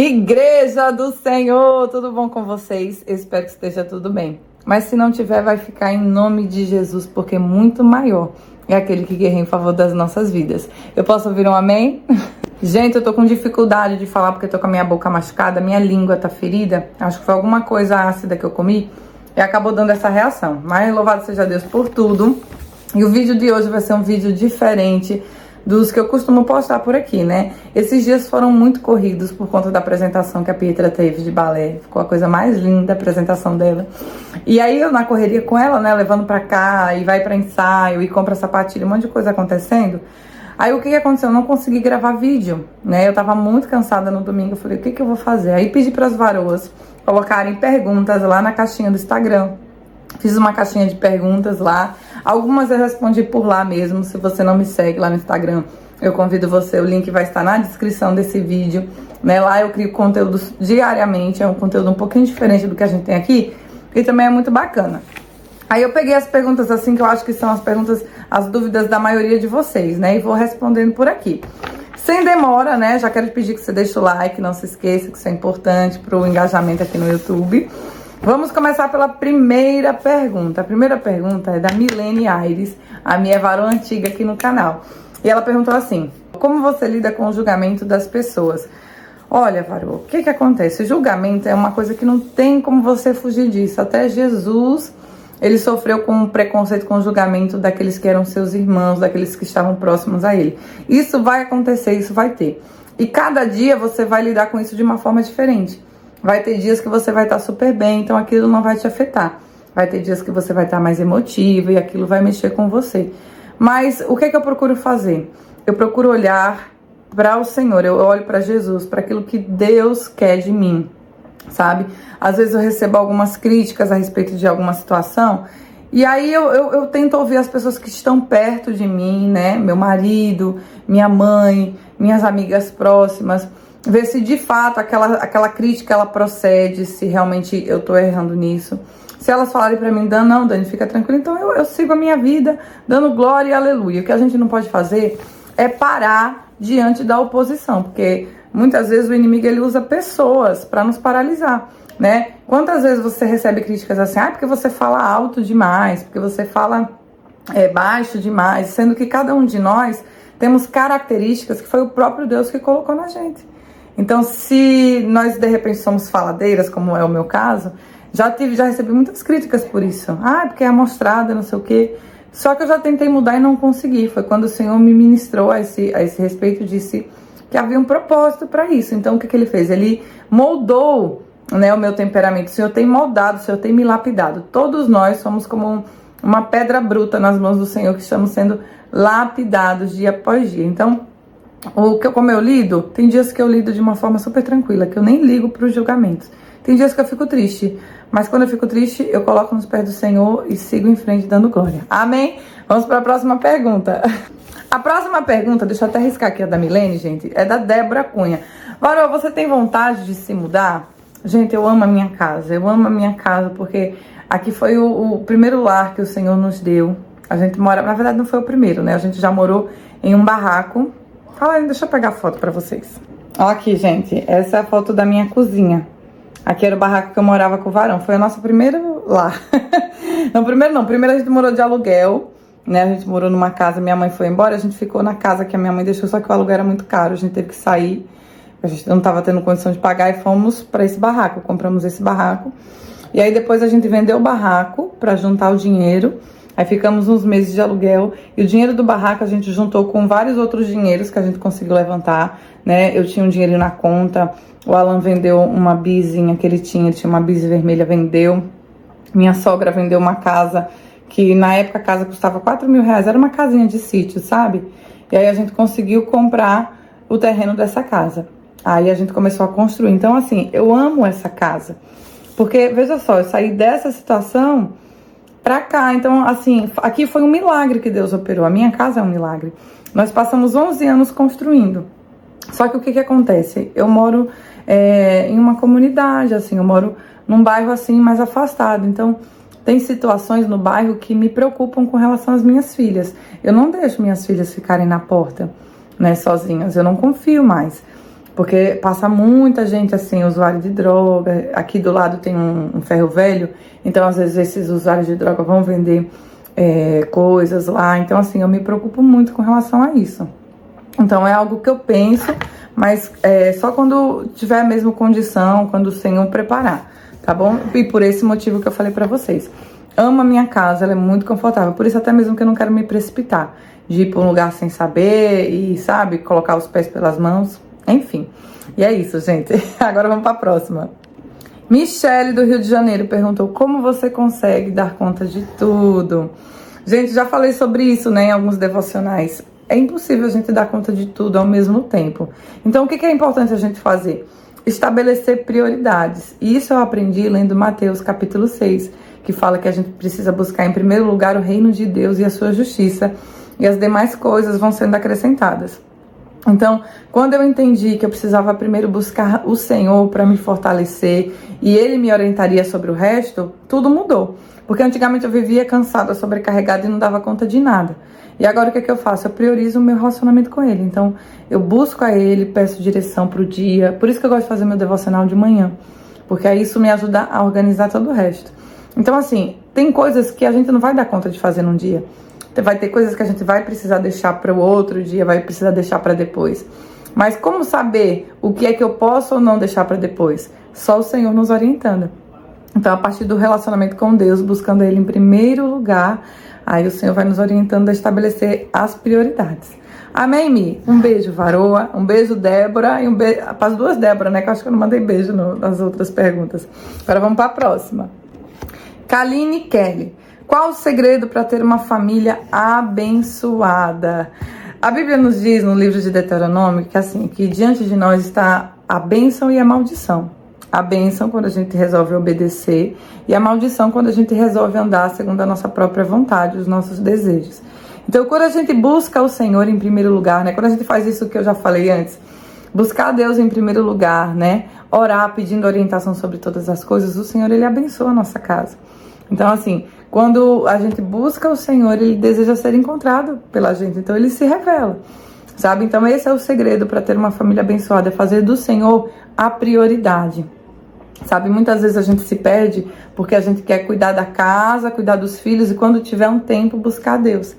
Igreja do Senhor, tudo bom com vocês? Eu espero que esteja tudo bem. Mas se não tiver, vai ficar em nome de Jesus, porque muito maior é aquele que guerreia em favor das nossas vidas. Eu posso ouvir um amém? Gente, eu tô com dificuldade de falar porque eu tô com a minha boca machucada, minha língua tá ferida. Acho que foi alguma coisa ácida que eu comi e acabou dando essa reação. Mas louvado seja Deus por tudo. E o vídeo de hoje vai ser um vídeo diferente dos que eu costumo postar por aqui, né? Esses dias foram muito corridos por conta da apresentação que a Pietra teve de balé. Ficou a coisa mais linda a apresentação dela. E aí eu na correria com ela, né? Levando pra cá, e vai pra ensaio, e compra sapatilha, um monte de coisa acontecendo. Aí o que aconteceu? Eu não consegui gravar vídeo, né? Eu tava muito cansada no domingo, eu falei, o que eu vou fazer? Aí pedi pras varoas colocarem perguntas lá na caixinha do Instagram. Fiz uma caixinha de perguntas lá. Algumas eu respondi por lá mesmo. Se você não me segue lá no Instagram, eu convido você. O link vai estar na descrição desse vídeo, né? Lá eu crio conteúdo diariamente. É um conteúdo um pouquinho diferente do que a gente tem aqui. E também é muito bacana. Aí eu peguei as perguntas assim, que eu acho que são as perguntas, as dúvidas da maioria de vocês, né? E vou respondendo por aqui. Sem demora, né? Já quero pedir que você deixe o like. Não se esqueça que isso é importante para o engajamento aqui no YouTube. Vamos começar pela primeira pergunta. A primeira pergunta é da Milene Aires, a minha varão antiga aqui no canal. E ela perguntou assim: como você lida com o julgamento das pessoas? Olha, varô, o que acontece? O julgamento é uma coisa que não tem como você fugir disso. Até Jesus, ele sofreu com preconceito, com o julgamento daqueles que eram seus irmãos, daqueles que estavam próximos a ele. Isso vai acontecer, isso vai ter. E cada dia você vai lidar com isso de uma forma diferente. Vai ter dias que você vai estar super bem, então aquilo não vai te afetar. Vai ter dias que você vai estar mais emotivo e aquilo vai mexer com você. Mas o que eu procuro fazer? Eu procuro olhar para o Senhor, eu olho para Jesus, para aquilo que Deus quer de mim, sabe? Às vezes eu recebo algumas críticas a respeito de alguma situação e aí eu tento ouvir as pessoas que estão perto de mim, né? Meu marido, minha mãe, minhas amigas próximas. Ver se de fato aquela crítica ela procede, se realmente eu tô errando nisso. Se elas falarem pra mim, não, Dani, fica tranquila, então eu sigo a minha vida, dando glória e aleluia. O que a gente não pode fazer é parar diante da oposição, porque muitas vezes o inimigo ele usa pessoas pra nos paralisar, né? Quantas vezes você recebe críticas assim, porque você fala alto demais, porque você fala baixo demais, sendo que cada um de nós temos características que foi o próprio Deus que colocou na gente. Então, se nós, de repente, somos faladeiras, como é o meu caso, já recebi muitas críticas por isso. Porque é amostrada, não sei o quê. Só que eu já tentei mudar e não consegui. Foi quando o Senhor me ministrou a esse respeito, disse que havia um propósito para isso. Então, o que ele fez? Ele moldou, né, o meu temperamento. O Senhor tem moldado, o Senhor tem me lapidado. Todos nós somos como uma pedra bruta nas mãos do Senhor, que estamos sendo lapidados dia após dia. Então, como eu lido, tem dias que eu lido de uma forma super tranquila, que eu nem ligo para os julgamentos. Tem dias que eu fico triste, mas quando eu fico triste, eu coloco nos pés do Senhor e sigo em frente dando glória. Amém? Vamos para a próxima pergunta. A próxima pergunta, deixa eu até riscar aqui a da Milene, gente, é da Débora Cunha. Varô, você tem vontade de se mudar? Gente, eu amo a minha casa, porque aqui foi o primeiro lar que o Senhor nos deu. A gente mora, na verdade não foi o primeiro, né? A gente já morou em um barraco. Fala aí, deixa eu pegar a foto pra vocês. Ó aqui, gente, essa é a foto da minha cozinha. Aqui era o barraco que eu morava com o varão. Foi o nosso primeiro lar. Primeiro a gente morou de aluguel, né? A gente morou numa casa, minha mãe foi embora, a gente ficou na casa que a minha mãe deixou, só que o aluguel era muito caro, a gente teve que sair. A gente não tava tendo condição de pagar e fomos pra esse barraco, compramos esse barraco. E aí depois a gente vendeu o barraco pra juntar o dinheiro. Aí ficamos uns meses de aluguel e o dinheiro do barraco a gente juntou com vários outros dinheiros que a gente conseguiu levantar, né? Eu tinha um dinheirinho na conta, o Alan vendeu uma bizinha que ele tinha uma bis vermelha, vendeu. Minha sogra vendeu uma casa que na época a casa custava 4 mil reais, era uma casinha de sítio, sabe? E aí a gente conseguiu comprar o terreno dessa casa. Aí a gente começou a construir. Então assim, eu amo essa casa, porque veja só, eu saí dessa situação pra cá, então assim, aqui foi um milagre que Deus operou, a minha casa é um milagre. Nós passamos 11 anos construindo, só que o que acontece? Eu moro em uma comunidade, assim, eu moro num bairro assim mais afastado, então tem situações no bairro que me preocupam com relação às minhas filhas. Eu não deixo minhas filhas ficarem na porta, né, sozinhas, eu não confio mais. Porque passa muita gente assim, usuário de droga. Aqui do lado tem um ferro velho, então às vezes esses usuários de droga vão vender coisas lá. Então assim, eu me preocupo muito com relação a isso. Então é algo que eu penso, mas só quando tiver mesmo condição, quando o Senhor preparar, tá bom? E por esse motivo que eu falei pra vocês. Amo a minha casa, ela é muito confortável, por isso até mesmo que eu não quero me precipitar, de ir pra um lugar sem saber e, sabe, colocar os pés pelas mãos, enfim. E é isso, gente. Agora vamos pra próxima. Michele, do Rio de Janeiro, perguntou como você consegue dar conta de tudo. Gente, já falei sobre isso, né, em alguns devocionais. É impossível a gente dar conta de tudo ao mesmo tempo. Então, o que é importante a gente fazer? Estabelecer prioridades. E isso eu aprendi lendo Mateus capítulo 6, que fala que a gente precisa buscar em primeiro lugar o reino de Deus e a sua justiça, e as demais coisas vão sendo acrescentadas. Então, quando eu entendi que eu precisava primeiro buscar o Senhor para me fortalecer e Ele me orientaria sobre o resto, tudo mudou. Porque antigamente eu vivia cansada, sobrecarregada e não dava conta de nada. E agora o que é que eu faço? Eu priorizo o meu relacionamento com Ele. Então, eu busco a Ele, peço direção para o dia. Por isso que eu gosto de fazer meu devocional de manhã. Porque aí isso me ajuda a organizar todo o resto. Então, assim, tem coisas que a gente não vai dar conta de fazer num dia. Vai ter coisas que a gente vai precisar deixar para o outro dia, vai precisar deixar para depois. Mas como saber o que é que eu posso ou não deixar para depois? Só o Senhor nos orientando. Então, a partir do relacionamento com Deus, buscando Ele em primeiro lugar, aí o Senhor vai nos orientando a estabelecer as prioridades. Amém, Mi? Um beijo, Varoa. Um beijo, Débora. E um beijo para as duas Débora, né? Que eu acho que eu não mandei beijo nas outras perguntas. Agora vamos para a próxima. Kaline Kelly. Qual o segredo para ter uma família abençoada? A Bíblia nos diz no livro de Deuteronômio que assim, que diante de nós está a bênção e a maldição. A bênção quando a gente resolve obedecer e a maldição quando a gente resolve andar segundo a nossa própria vontade, os nossos desejos. Então, quando a gente busca o Senhor em primeiro lugar, né? Quando a gente faz isso que eu já falei antes, buscar a Deus em primeiro lugar, né? Orar pedindo orientação sobre todas as coisas, o Senhor, Ele abençoa a nossa casa. Então, assim, quando a gente busca o Senhor, Ele deseja ser encontrado pela gente. Então, Ele se revela, sabe? Então, esse é o segredo para ter uma família abençoada, é fazer do Senhor a prioridade. Sabe, muitas vezes a gente se perde porque a gente quer cuidar da casa, cuidar dos filhos e quando tiver um tempo buscar Deus.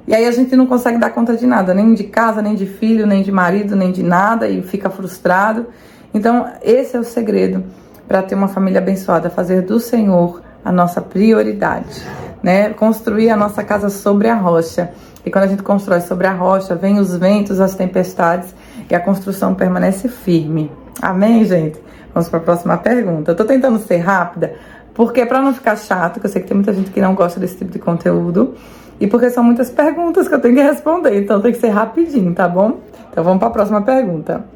E aí a gente não consegue dar conta de nada, nem de casa, nem de filho, nem de marido, nem de nada e fica frustrado. Então, esse é o segredo para ter uma família abençoada, fazer do Senhor a nossa prioridade, né? Construir a nossa casa sobre a rocha. E quando a gente constrói sobre a rocha, vem os ventos, as tempestades e a construção permanece firme. Amém, gente? Vamos para a próxima pergunta. Eu tô tentando ser rápida, porque para não ficar chato, que eu sei que tem muita gente que não gosta desse tipo de conteúdo, e porque são muitas perguntas que eu tenho que responder, então tem que ser rapidinho, tá bom? Então vamos para a próxima pergunta.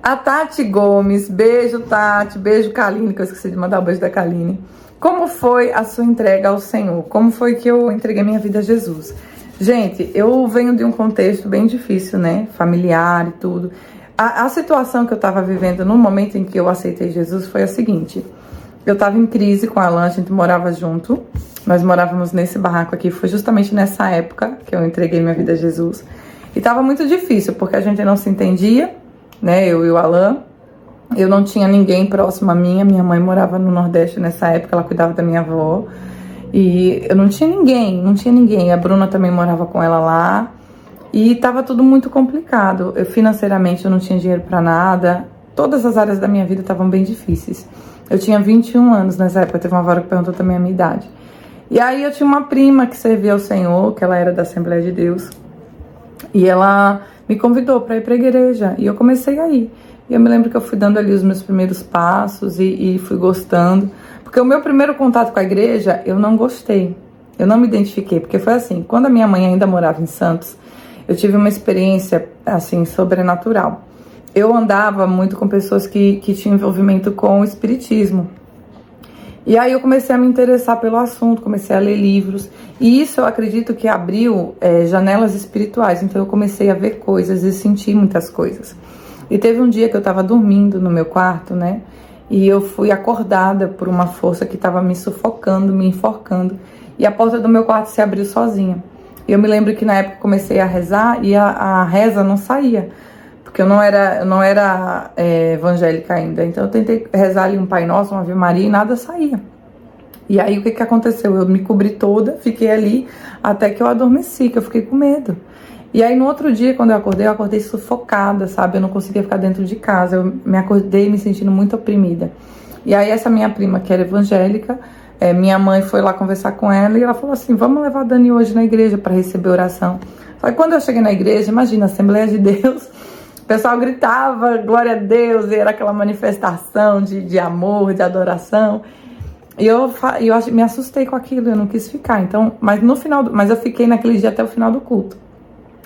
A Tati Gomes, beijo Tati, beijo Kaline, que eu esqueci de mandar o beijo da Kaline. Como foi a sua entrega ao Senhor? Como foi que eu entreguei minha vida a Jesus? Gente, eu venho de um contexto bem difícil, né? Familiar e tudo. A situação que eu estava vivendo no momento em que eu aceitei Jesus foi a seguinte. Eu estava em crise com a Alan, a gente morava junto. Nós morávamos nesse barraco aqui. Foi justamente nessa época que eu entreguei minha vida a Jesus. E estava muito difícil, porque a gente não se entendia, né? Eu e o Alan. Eu não tinha ninguém próximo a mim. Minha mãe morava no Nordeste nessa época, ela cuidava da minha avó. E eu não tinha ninguém. A Bruna também morava com ela lá. E tava tudo muito complicado. Financeiramente eu não tinha dinheiro pra nada. Todas as áreas da minha vida estavam bem difíceis. Eu tinha 21 anos nessa época. Teve uma hora que perguntou também a minha idade. E aí eu tinha uma prima que servia ao Senhor, que ela era da Assembleia de Deus. E ela me convidou pra ir pra igreja. E eu comecei a ir. E eu me lembro que eu fui dando ali os meus primeiros passos e fui gostando. Porque o meu primeiro contato com a igreja, eu não gostei. Eu não me identifiquei. Porque foi assim, quando a minha mãe ainda morava em Santos, eu tive uma experiência, assim, sobrenatural. Eu andava muito com pessoas que tinham envolvimento com o espiritismo. E aí eu comecei a me interessar pelo assunto, comecei a ler livros. E isso eu acredito que abriu janelas espirituais. Então eu comecei a ver coisas e sentir muitas coisas. E teve um dia que eu estava dormindo no meu quarto, né? E eu fui acordada por uma força que estava me sufocando, me enforcando. E a porta do meu quarto se abriu sozinha. E eu me lembro que na época comecei a rezar e a reza não saía. porque eu não era evangélica ainda. Então eu tentei rezar ali um Pai Nosso, uma Ave Maria, e nada saía. E aí o que aconteceu? Eu me cobri toda, fiquei ali até que eu adormeci, que eu fiquei com medo. E aí no outro dia, quando eu acordei sufocada, sabe? Eu não conseguia ficar dentro de casa, eu me acordei me sentindo muito oprimida. E aí essa minha prima, que era evangélica, minha mãe foi lá conversar com ela e ela falou assim, vamos levar a Dani hoje na igreja para receber oração. Só que quando eu cheguei na igreja, imagina, Assembleia de Deus, o pessoal gritava, glória a Deus, e era aquela manifestação de amor, de adoração. E eu me assustei com aquilo, eu não quis ficar. Então, mas eu fiquei naquele dia até o final do culto.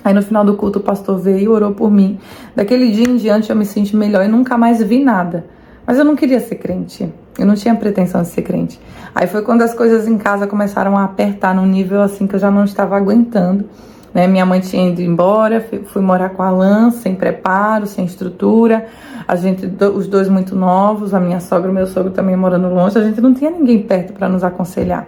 Aí no final do culto o pastor veio e orou por mim. Daquele dia em diante eu me senti melhor e nunca mais vi nada. Mas eu não queria ser crente, eu não tinha pretensão de ser crente. Aí foi quando as coisas em casa começaram a apertar num nível assim que eu já não estava aguentando. Né? Minha mãe tinha ido embora, fui morar com a Alan, sem preparo, sem estrutura. Os dois muito novos, a minha sogra e o meu sogro também morando longe, a gente não tinha ninguém perto para nos aconselhar.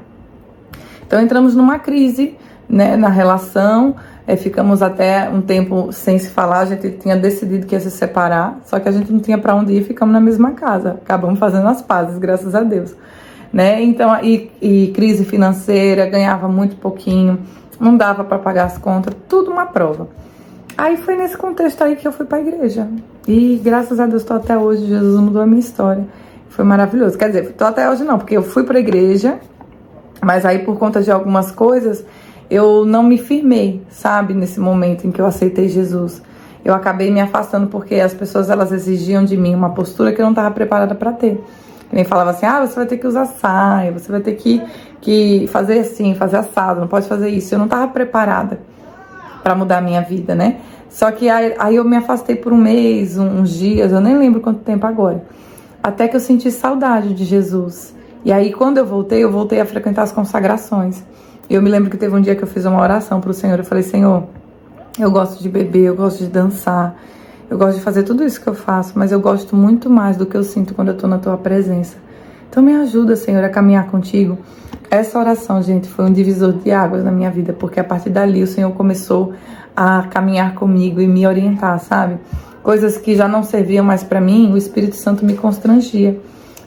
Então entramos numa crise, né, na relação, ficamos até um tempo sem se falar, a gente tinha decidido que ia se separar, só que a gente não tinha para onde ir, ficamos na mesma casa, acabamos fazendo as pazes, graças a Deus. Né? Então, e crise financeira, ganhava muito pouquinho, não dava para pagar as contas, tudo uma prova. Aí foi nesse contexto aí que eu fui para a igreja. E graças a Deus estou até hoje, Jesus mudou a minha história. Foi maravilhoso. Quer dizer, estou até hoje não, porque eu fui para a igreja, mas aí por conta de algumas coisas, eu não me firmei, sabe, nesse momento em que eu aceitei Jesus. Eu acabei me afastando porque as pessoas, elas exigiam de mim uma postura que eu não estava preparada para ter. Nem falava assim, você vai ter que usar saia, você vai ter que fazer assim, fazer assado, não pode fazer isso. Eu não estava preparada para mudar a minha vida, né? Só que aí eu me afastei por um mês, uns dias, eu nem lembro quanto tempo agora. Até que eu senti saudade de Jesus. E aí quando eu voltei a frequentar as consagrações. Eu me lembro que teve um dia que eu fiz uma oração para o Senhor. Eu falei, Senhor, eu gosto de beber, eu gosto de dançar, eu gosto de fazer tudo isso que eu faço, mas eu gosto muito mais do que eu sinto quando eu estou na Tua presença. Então me ajuda, Senhor, a caminhar contigo. Essa oração, gente, foi um divisor de águas na minha vida, porque a partir dali o Senhor começou a caminhar comigo e me orientar, sabe? Coisas que já não serviam mais para mim, o Espírito Santo me constrangia.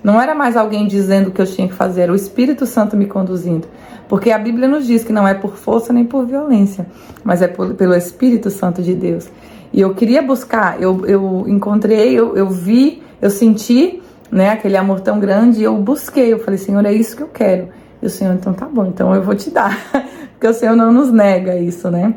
Não era mais alguém dizendo o que eu tinha que fazer, era o Espírito Santo me conduzindo. Porque a Bíblia nos diz que não é por força nem por violência, mas é pelo Espírito Santo de Deus. E eu queria buscar, eu encontrei, eu vi, eu senti, né, aquele amor tão grande, e eu busquei, eu falei, Senhor, é isso que eu quero. E o Senhor, então tá bom, então eu vou te dar, porque o Senhor não nos nega isso, né?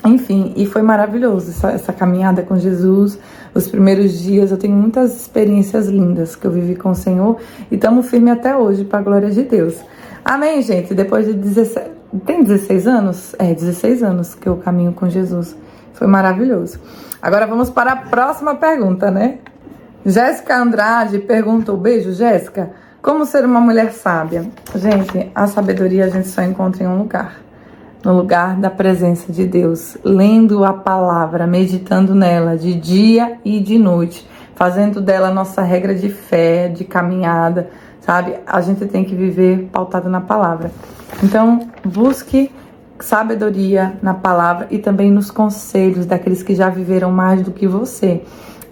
Enfim, e foi maravilhoso essa caminhada com Jesus. Os primeiros dias eu tenho muitas experiências lindas que eu vivi com o Senhor e estamos firmes até hoje, para a glória de Deus. Amém, gente? Depois de 16... Tem 16 anos? 16 anos que eu caminho com Jesus. Foi maravilhoso. Agora vamos para a próxima pergunta, né? Jéssica Andrade perguntou, beijo, Jéssica, como ser uma mulher sábia? Gente, a sabedoria a gente só encontra em um lugar. No lugar da presença de Deus, lendo a palavra, meditando nela de dia e de noite, fazendo dela nossa regra de fé, de caminhada, sabe? A gente tem que viver pautado na palavra. Então, busque sabedoria na palavra e também nos conselhos daqueles que já viveram mais do que você.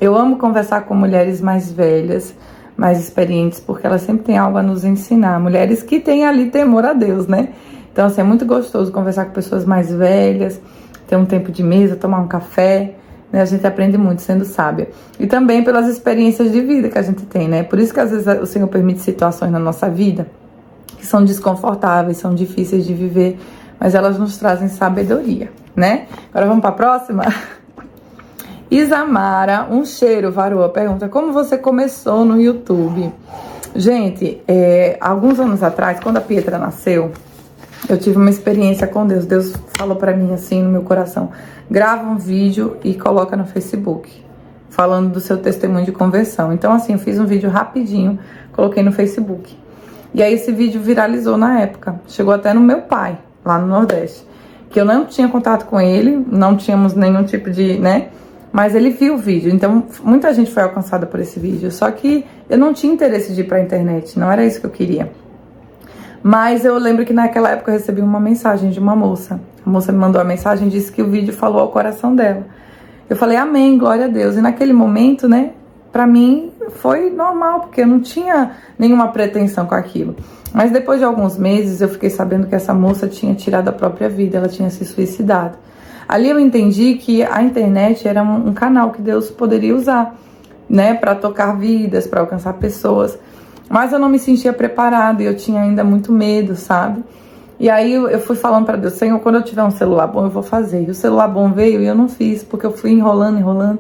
Eu amo conversar com mulheres mais velhas, mais experientes, porque elas sempre têm algo a nos ensinar. Mulheres que têm ali temor a Deus, né? Então, assim, é muito gostoso conversar com pessoas mais velhas, ter um tempo de mesa, tomar um café, né? A gente aprende muito sendo sábia. E também pelas experiências de vida que a gente tem, né? Por isso que às vezes o Senhor permite situações na nossa vida que são desconfortáveis, são difíceis de viver, mas elas nos trazem sabedoria, né? Agora vamos para a próxima? Isamara, um cheiro, varoa, pergunta, como você começou no YouTube? Gente, alguns anos atrás, quando a Pietra nasceu, eu tive uma experiência com Deus. Deus falou pra mim assim no meu coração, grava um vídeo e coloca no Facebook, falando do seu testemunho de conversão. Então assim, eu fiz um vídeo rapidinho, coloquei no Facebook. E aí esse vídeo viralizou na época, chegou até no meu pai, lá no Nordeste, que eu não tinha contato com ele, não tínhamos nenhum tipo de, né? Mas ele viu o vídeo, então muita gente foi alcançada por esse vídeo. Só que eu não tinha interesse de ir pra internet, não era isso que eu queria. Mas eu lembro que naquela época eu recebi uma mensagem de uma moça. A moça me mandou a mensagem e disse que o vídeo falou ao coração dela. Eu falei, amém, glória a Deus. E naquele momento, né, pra mim foi normal, porque eu não tinha nenhuma pretensão com aquilo. Mas depois de alguns meses eu fiquei sabendo que essa moça tinha tirado a própria vida, ela tinha se suicidado. Ali eu entendi que a internet era um canal que Deus poderia usar, né, para tocar vidas, para alcançar pessoas. Mas eu não me sentia preparada e eu tinha ainda muito medo, sabe? E aí eu fui falando para Deus, Senhor, quando eu tiver um celular bom eu vou fazer. E o celular bom veio e eu não fiz, porque eu fui enrolando.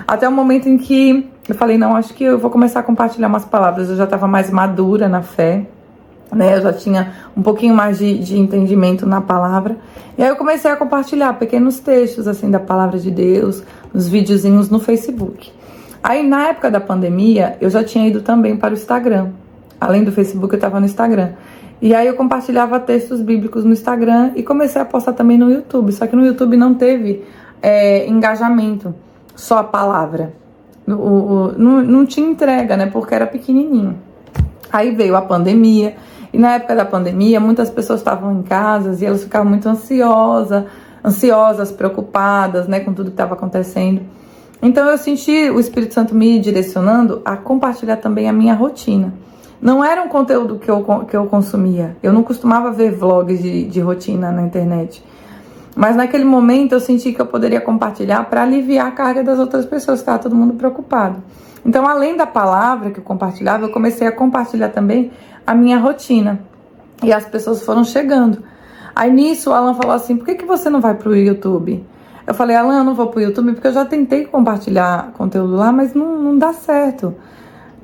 Até o momento em que eu falei, não, acho que eu vou começar a compartilhar umas palavras. Eu já estava mais madura na fé, né? Eu já tinha um pouquinho mais de entendimento na palavra. E aí eu comecei a compartilhar pequenos textos, assim, da palavra de Deus, uns videozinhos no Facebook. Aí, na época da pandemia, eu já tinha ido também para o Instagram. Além do Facebook, eu estava no Instagram. E aí eu compartilhava textos bíblicos no Instagram e comecei a postar também no YouTube. Só que no YouTube não teve engajamento, só a palavra. Não tinha entrega, né? Porque era pequenininho. Aí veio a pandemia. E na época da pandemia, muitas pessoas estavam em casa e elas ficavam muito ansiosas, preocupadas, né? Com tudo que estava acontecendo. Então eu senti o Espírito Santo me direcionando a compartilhar também a minha rotina. Não era um conteúdo que eu consumia. Eu não costumava ver vlogs de rotina na internet. Mas naquele momento eu senti que eu poderia compartilhar para aliviar a carga das outras pessoas, que estava todo mundo preocupado. Então, além da palavra que eu compartilhava, eu comecei a compartilhar também a minha rotina. E as pessoas foram chegando. Aí nisso o Alan falou assim, por que você não vai pro YouTube? Eu falei, Alan, eu não vou pro YouTube porque eu já tentei compartilhar conteúdo lá, mas não dá certo.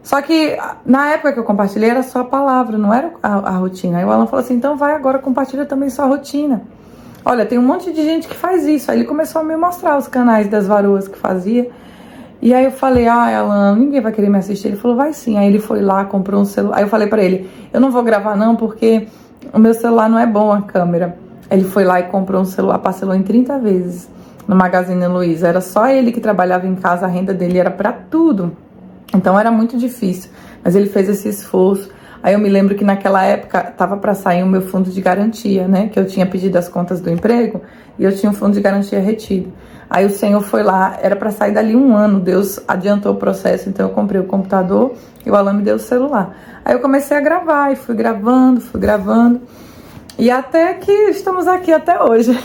Só que na época que eu compartilhei era só a palavra, não era a rotina. Aí o Alan falou assim, então vai agora, compartilha também sua rotina. Olha, tem um monte de gente que faz isso. Aí ele começou a me mostrar os canais das varoas que fazia. E aí eu falei, Alan, ninguém vai querer me assistir. Ele falou, vai sim. Aí ele foi lá, comprou um celular. Aí eu falei pra ele, eu não vou gravar não, porque o meu celular não é bom a câmera. Ele foi lá e comprou um celular, parcelou em 30 vezes no Magazine Luiza. Era só ele que trabalhava em casa, a renda dele era pra tudo. Então era muito difícil, mas ele fez esse esforço. Aí eu me lembro que naquela época tava para sair o meu fundo de garantia, né? Que eu tinha pedido as contas do emprego e eu tinha um fundo de garantia retido. Aí o Senhor foi lá, era para sair dali 1 ano, Deus adiantou o processo, então eu comprei o computador e o Alan me deu o celular. Aí eu comecei a gravar e fui gravando. E até que estamos aqui até hoje,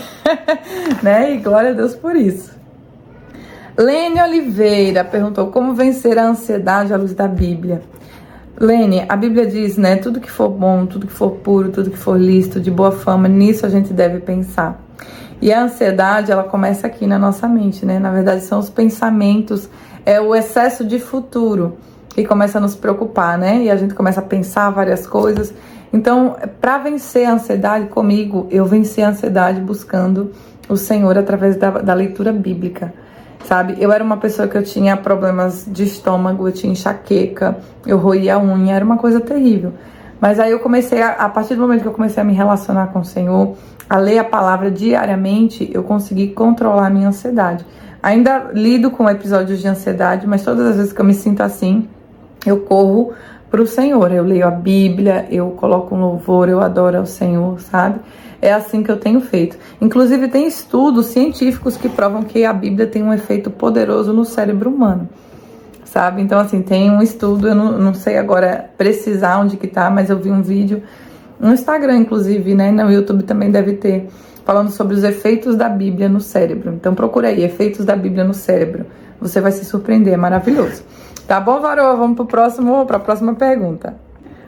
né? E glória a Deus por isso. Lene Oliveira perguntou como vencer a ansiedade à luz da Bíblia. Lene, a Bíblia diz, né, tudo que for bom, tudo que for puro, tudo que for lícito, de boa fama, nisso a gente deve pensar. E a ansiedade, ela começa aqui na nossa mente, né? Na verdade são os pensamentos, é o excesso de futuro que começa a nos preocupar, né? E a gente começa a pensar várias coisas. Então, para vencer a ansiedade comigo, eu venci a ansiedade buscando o Senhor através da leitura bíblica. Sabe, eu era uma pessoa que eu tinha problemas de estômago, eu tinha enxaqueca, eu roía a unha, era uma coisa terrível. Mas aí eu comecei, a partir do momento que eu comecei a me relacionar com o Senhor, a ler a palavra diariamente, eu consegui controlar a minha ansiedade. Ainda lido com episódios de ansiedade, mas todas as vezes que eu me sinto assim, eu corro para o Senhor. Eu leio a Bíblia, eu coloco um louvor, eu adoro ao Senhor, sabe? É assim que eu tenho feito. Inclusive tem estudos científicos que provam que a Bíblia tem um efeito poderoso no cérebro humano, sabe? Então assim, tem um estudo, eu não sei agora precisar onde que tá, mas eu vi um vídeo no Instagram, inclusive, né? No YouTube também deve ter, falando sobre os efeitos da Bíblia no cérebro. Então procura aí, efeitos da Bíblia no cérebro. Você vai se surpreender, é maravilhoso. Tá bom, Varoa? Vamos para a próxima pergunta.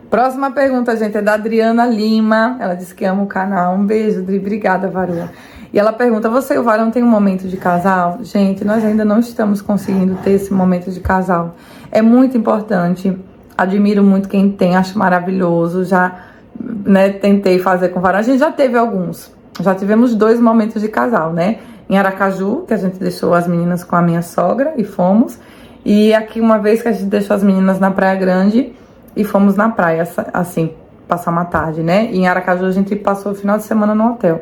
Próxima pergunta, gente, é da Adriana Lima. Ela disse que ama o canal. Um beijo, Adri. Obrigada, Varoa. E ela pergunta, você e o Varão tem um momento de casal? Gente, nós ainda não estamos conseguindo ter esse momento de casal. É muito importante. Admiro muito quem tem, acho maravilhoso. Já, né, tentei fazer com o Varão. A gente já teve alguns. Já tivemos 2 momentos de casal, né? Em Aracaju, que a gente deixou as meninas com a minha sogra e fomos. E aqui uma vez que a gente deixou as meninas na Praia Grande e fomos na praia, assim, passar uma tarde, né? E em Aracaju a gente passou o final de semana no hotel.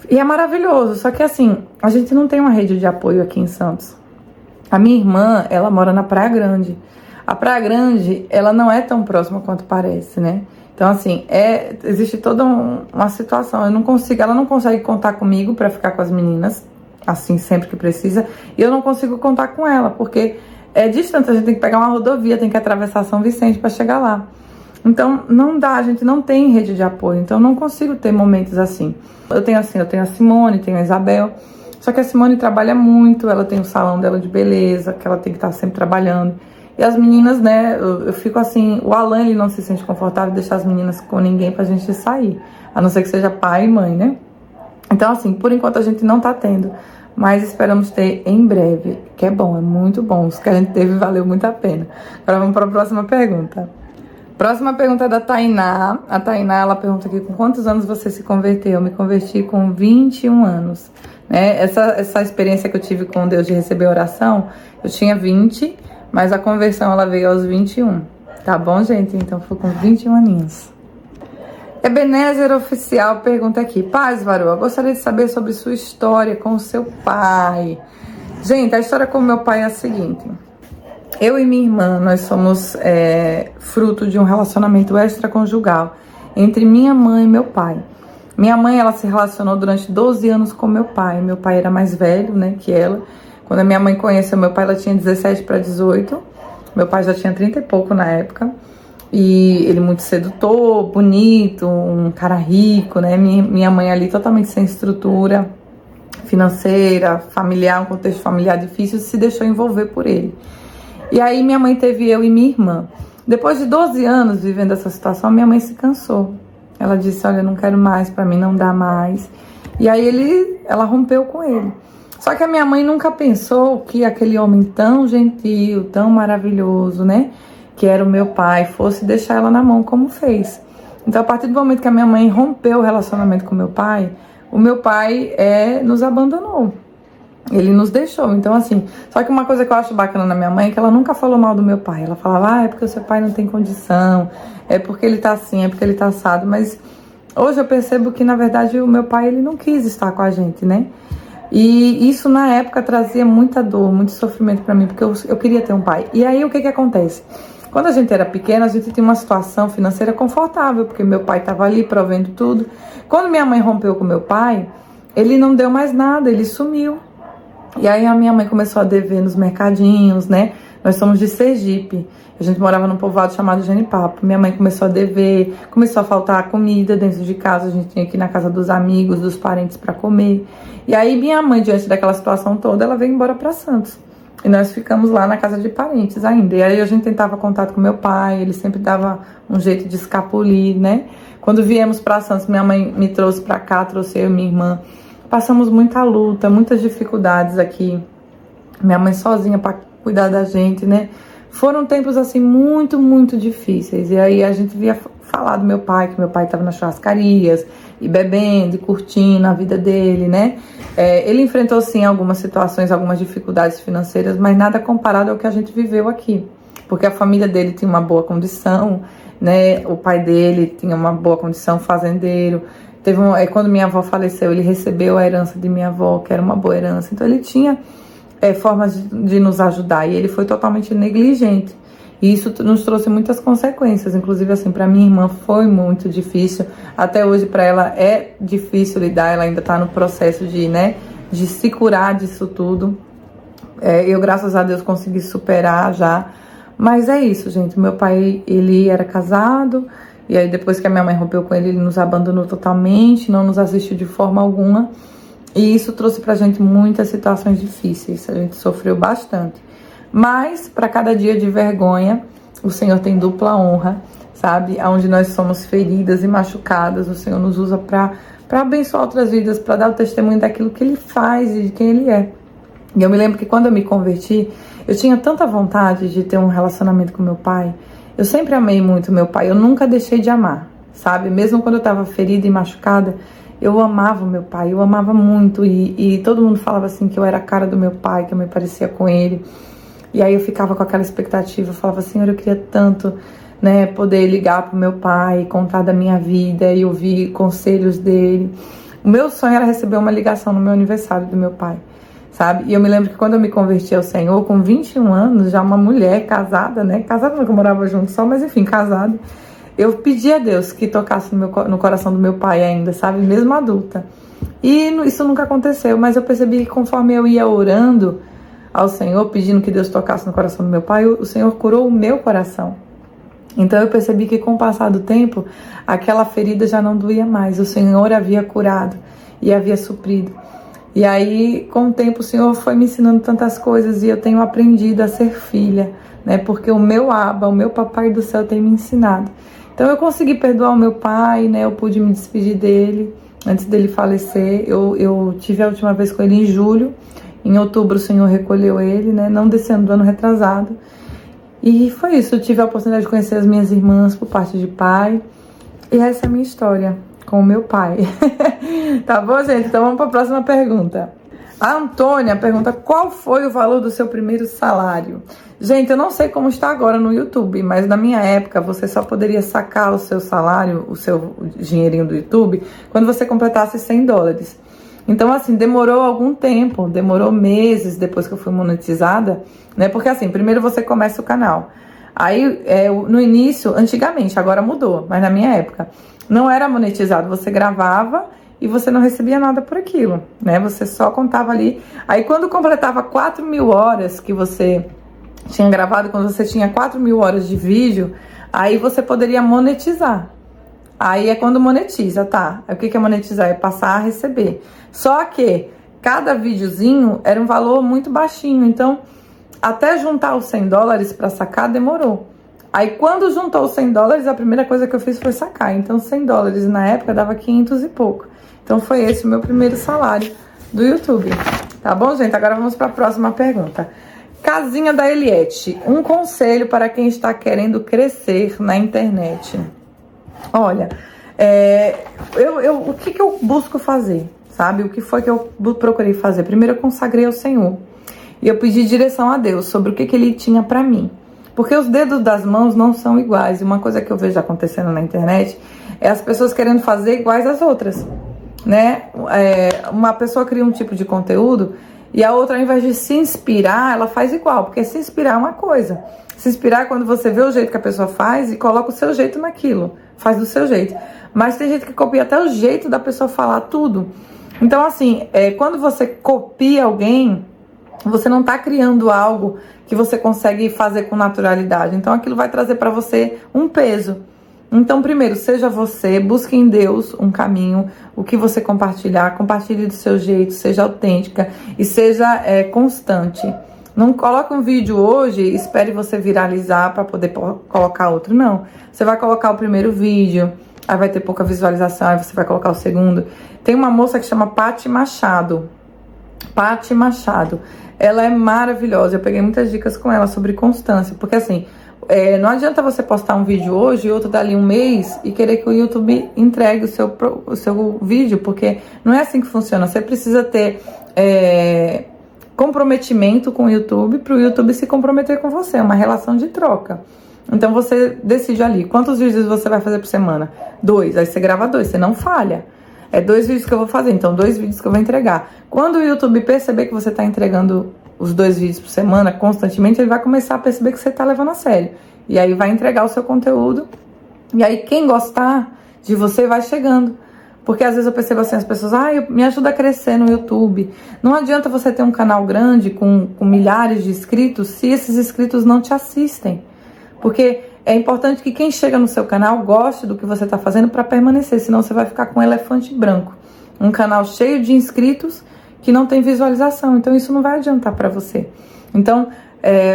E é maravilhoso, só que assim, a gente não tem uma rede de apoio aqui em Santos. A minha irmã, ela mora na Praia Grande. A Praia Grande, ela não é tão próxima quanto parece, né? Então assim, existe toda uma situação, ela não consegue contar comigo pra ficar com as meninas. assim, sempre que precisa, e eu não consigo contar com ela, porque é distante, a gente tem que pegar uma rodovia, tem que atravessar São Vicente para chegar lá. Então, não dá, a gente não tem rede de apoio, então eu não consigo ter momentos assim. Eu tenho a Simone, tenho a Isabel, só que a Simone trabalha muito, ela tem o salão dela de beleza, que ela tem que estar sempre trabalhando. E as meninas, né, eu fico assim, o Alan, ele não se sente confortável de deixar as meninas com ninguém pra gente sair, a não ser que seja pai e mãe, né? Então, assim, por enquanto a gente não tá tendo, mas esperamos ter em breve, que é bom, é muito bom. Os que a gente teve valeu muito a pena. Agora vamos para a próxima pergunta. Próxima pergunta é da Tainá. A Tainá, ela pergunta aqui, com quantos anos você se converteu? Eu me converti com 21 anos. Né? Essa experiência que eu tive com Deus de receber oração, eu tinha 20, mas a conversão ela veio aos 21. Tá bom, gente? Então foi com 21 aninhos. Ebenezer Oficial pergunta aqui: Paz, Varoa, gostaria de saber sobre sua história com o seu pai. Gente, a história com o meu pai é a seguinte. Eu e minha irmã, nós somos fruto de um relacionamento extraconjugal entre minha mãe e meu pai. Minha mãe, ela se relacionou durante 12 anos com meu pai. Meu pai era mais velho, né, que ela. Quando a minha mãe conheceu meu pai, ela tinha 17 para 18. Meu pai já tinha 30 e pouco na época. E ele muito sedutor, bonito, um cara rico, né? Minha mãe ali totalmente sem estrutura financeira, familiar, um contexto familiar difícil, se deixou envolver por ele. E aí minha mãe teve eu e minha irmã. Depois de 12 anos vivendo essa situação, minha mãe se cansou. Ela disse, olha, não quero mais, pra mim não dá mais. E aí ela rompeu com ele. Só que a minha mãe nunca pensou que aquele homem tão gentil, tão maravilhoso, né, que era o meu pai, fosse deixar ela na mão como fez. Então, a partir do momento que a minha mãe rompeu o relacionamento com o meu pai nos abandonou. Ele nos deixou. Então, assim, só que uma coisa que eu acho bacana na minha mãe é que ela nunca falou mal do meu pai. Ela falava, é porque o seu pai não tem condição, é porque ele tá assim, é porque ele tá assado. Mas hoje eu percebo que, na verdade, o meu pai, ele não quis estar com a gente, né? E isso, na época, trazia muita dor, muito sofrimento pra mim, porque eu queria ter um pai. E aí, o que acontece? Quando a gente era pequena, a gente tinha uma situação financeira confortável, porque meu pai estava ali provendo tudo. Quando minha mãe rompeu com meu pai, ele não deu mais nada, ele sumiu. E aí a minha mãe começou a dever nos mercadinhos, né? Nós somos de Sergipe, a gente morava num povoado chamado Genipapo. Minha mãe começou a dever, começou a faltar comida dentro de casa, a gente tinha que ir na casa dos amigos, dos parentes para comer. E aí minha mãe, diante daquela situação toda, ela veio embora para Santos. E nós ficamos lá na casa de parentes ainda. E aí a gente tentava contato com meu pai, ele sempre dava um jeito de escapulir, né? Quando viemos para Santos, minha mãe me trouxe para cá, trouxe eu e minha irmã. Passamos muita luta, muitas dificuldades aqui. Minha mãe sozinha para cuidar da gente, né? Foram tempos, assim, muito, muito difíceis. E aí a gente via falar do meu pai, que meu pai estava nas churrascarias, e bebendo, e curtindo a vida dele, né? Ele enfrentou, sim, algumas situações, algumas dificuldades financeiras, mas nada comparado ao que a gente viveu aqui. Porque a família dele tinha uma boa condição, né? O pai dele tinha uma boa condição, fazendeiro. Quando minha avó faleceu, ele recebeu a herança de minha avó, que era uma boa herança. Então ele tinha formas de nos ajudar, e ele foi totalmente negligente. E isso nos trouxe muitas consequências, inclusive assim, para minha irmã foi muito difícil, até hoje para ela é difícil lidar, ela ainda está no processo de se curar disso tudo. Eu, graças a Deus, consegui superar já, mas é isso, gente, meu pai, ele era casado, e aí depois que a minha mãe rompeu com ele, ele nos abandonou totalmente, não nos assistiu de forma alguma, e isso trouxe pra gente muitas situações difíceis, a gente sofreu bastante. Mas, para cada dia de vergonha, o Senhor tem dupla honra, sabe? Onde nós somos feridas e machucadas, o Senhor nos usa para abençoar outras vidas, para dar o testemunho daquilo que Ele faz e de quem Ele é. E eu me lembro que quando eu me converti, eu tinha tanta vontade de ter um relacionamento com meu pai. Eu sempre amei muito meu pai, eu nunca deixei de amar, sabe? Mesmo quando eu estava ferida e machucada, eu amava o meu pai, eu amava muito. E todo mundo falava assim que eu era a cara do meu pai, que eu me parecia com ele. E aí eu ficava com aquela expectativa, eu falava, Senhor, eu queria tanto, né, poder ligar pro meu pai, contar da minha vida e ouvir conselhos dele. O meu sonho era receber uma ligação no meu aniversário do meu pai, sabe? E eu me lembro que quando eu me converti ao Senhor, com 21 anos, já uma mulher casada, né, casada não, que eu morava junto só, mas enfim, casada, eu pedi a Deus que tocasse no coração do meu pai ainda, sabe, mesmo adulta. E isso nunca aconteceu, mas eu percebi que conforme eu ia orando ao Senhor, pedindo que Deus tocasse no coração do meu pai, o Senhor curou o meu coração. Então eu percebi que com o passar do tempo, aquela ferida já não doía mais. O Senhor havia curado e havia suprido. E aí, com o tempo, o Senhor foi me ensinando tantas coisas e eu tenho aprendido a ser filha, né? Porque o meu Abba, o meu papai do céu tem me ensinado. Então eu consegui perdoar o meu pai, né? Eu pude me despedir dele antes dele falecer. Eu tive a última vez com ele em julho. Em outubro o Senhor recolheu ele, né? Não desse ano, do ano retrasado. E foi isso, eu tive a oportunidade de conhecer as minhas irmãs por parte de pai. E essa é a minha história com o meu pai. Tá bom, gente? Então vamos para a próxima pergunta. A Antônia pergunta: qual foi o valor do seu primeiro salário? Gente, eu não sei como está agora no YouTube, mas na minha época você só poderia sacar o seu salário, o seu dinheirinho do YouTube, quando você completasse $100. Então, assim, demorou algum tempo, demorou meses depois que eu fui monetizada, né? Porque, assim, primeiro você começa o canal. Aí, no início, antigamente, agora mudou, mas na minha época, não era monetizado. Você gravava e você não recebia nada por aquilo, né? Você só contava ali. Aí, quando completava 4.000 horas que você tinha gravado, quando você tinha 4.000 horas de vídeo, aí você poderia monetizar. Aí é quando monetiza, tá? O que é monetizar? É passar a receber. Só que cada videozinho era um valor muito baixinho, então até juntar os $100 para sacar demorou. Aí quando juntou os $100, a primeira coisa que eu fiz foi sacar. Então $100 na época dava 500 e pouco. Então foi esse o meu primeiro salário do YouTube. Tá bom, gente? Agora vamos para a próxima pergunta. Casinha da Eliette: um conselho para quem está querendo crescer na internet. Olha, o que eu busco fazer, sabe? O que foi que eu procurei fazer? Primeiro eu consagrei ao Senhor e eu pedi direção a Deus sobre o que Ele tinha pra mim. Porque os dedos das mãos não são iguais. E uma coisa que eu vejo acontecendo na internet é as pessoas querendo fazer iguais às outras, né? Uma pessoa cria um tipo de conteúdo e a outra, ao invés de se inspirar, ela faz igual. Porque se inspirar é uma coisa. Se inspirar é quando você vê o jeito que a pessoa faz e coloca o seu jeito naquilo. Faz do seu jeito. Mas tem gente que copia até o jeito da pessoa falar tudo. Então, assim, quando você copia alguém, você não tá criando algo que você consegue fazer com naturalidade. Então, aquilo vai trazer para você um peso. Então, primeiro, seja você, busque em Deus um caminho, o que você compartilhar, compartilhe do seu jeito, seja autêntica e seja constante. Não coloque um vídeo hoje e espere você viralizar para poder colocar outro, não. Você vai colocar o primeiro vídeo, aí vai ter pouca visualização, aí você vai colocar o segundo. Tem uma moça que chama Paty Machado. Paty Machado. Ela é maravilhosa, eu peguei muitas dicas com ela sobre constância, porque assim, não adianta você postar um vídeo hoje e outro dali um mês e querer que o YouTube entregue o seu vídeo, porque não é assim que funciona. Você precisa ter comprometimento com o YouTube para o YouTube se comprometer com você, é uma relação de troca. Então você decide ali, quantos vídeos você vai fazer por semana? 2, aí você grava 2, você não falha. 2 vídeos que eu vou fazer, então 2 vídeos que eu vou entregar. Quando o YouTube perceber que você está entregando os 2 vídeos por semana constantemente, ele vai começar a perceber que você está levando a sério. E aí vai entregar o seu conteúdo. E aí quem gostar de você vai chegando. Porque às vezes eu percebo assim, as pessoas, me ajuda a crescer no YouTube. Não adianta você ter um canal grande com milhares de inscritos se esses inscritos não te assistem. Porque é importante que quem chega no seu canal goste do que você está fazendo para permanecer, senão você vai ficar com um elefante branco. Um canal cheio de inscritos que não tem visualização, então isso não vai adiantar para você. Então,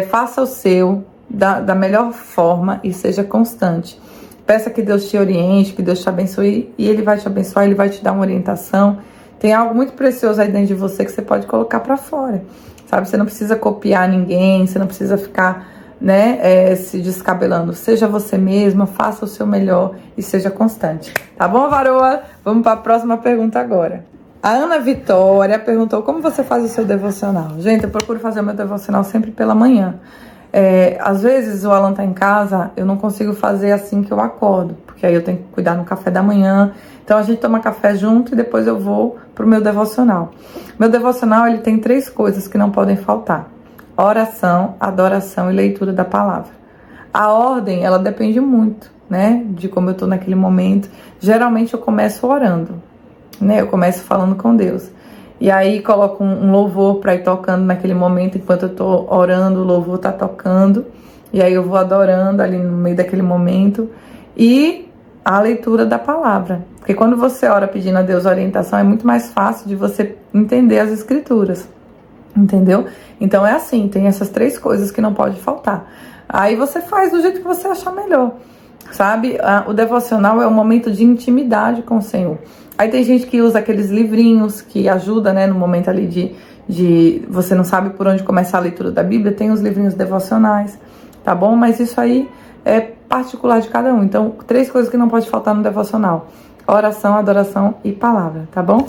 faça o seu da melhor forma e seja constante. Peça que Deus te oriente, que Deus te abençoe, e Ele vai te abençoar, Ele vai te dar uma orientação. Tem algo muito precioso aí dentro de você que você pode colocar para fora, sabe? Você não precisa copiar ninguém, você não precisa ficar se descabelando. Seja você mesma, faça o seu melhor e seja constante. Tá bom, varoa? Vamos para a próxima pergunta agora. A Ana Vitória perguntou: como você faz o seu devocional? Gente, eu procuro fazer o meu devocional sempre pela manhã. Às vezes o Alan tá em casa, eu não consigo fazer assim que eu acordo, porque aí eu tenho que cuidar no café da manhã. Então a gente toma café junto e depois eu vou pro meu devocional. Meu devocional, ele tem 3 coisas que não podem faltar: oração, adoração e leitura da palavra. A ordem, ela depende muito, né, de como eu tô naquele momento. Geralmente eu começo orando. né? Eu começo falando com Deus. E aí coloco um louvor para ir tocando naquele momento, enquanto eu tô orando, o louvor tá tocando. E aí eu vou adorando ali no meio daquele momento. E a leitura da palavra. Porque quando você ora pedindo a Deus orientação, é muito mais fácil de você entender as escrituras. Entendeu? Então é assim, tem essas 3 coisas que não pode faltar. Aí você faz do jeito que você achar melhor. Sabe? O devocional é um momento de intimidade com o Senhor. Aí tem gente que usa aqueles livrinhos que ajuda, né, no momento ali de você não sabe por onde começar a leitura da Bíblia, tem os livrinhos devocionais, tá bom? Mas isso aí é particular de cada um. Então, 3 coisas que não pode faltar no devocional: oração, adoração e palavra, tá bom?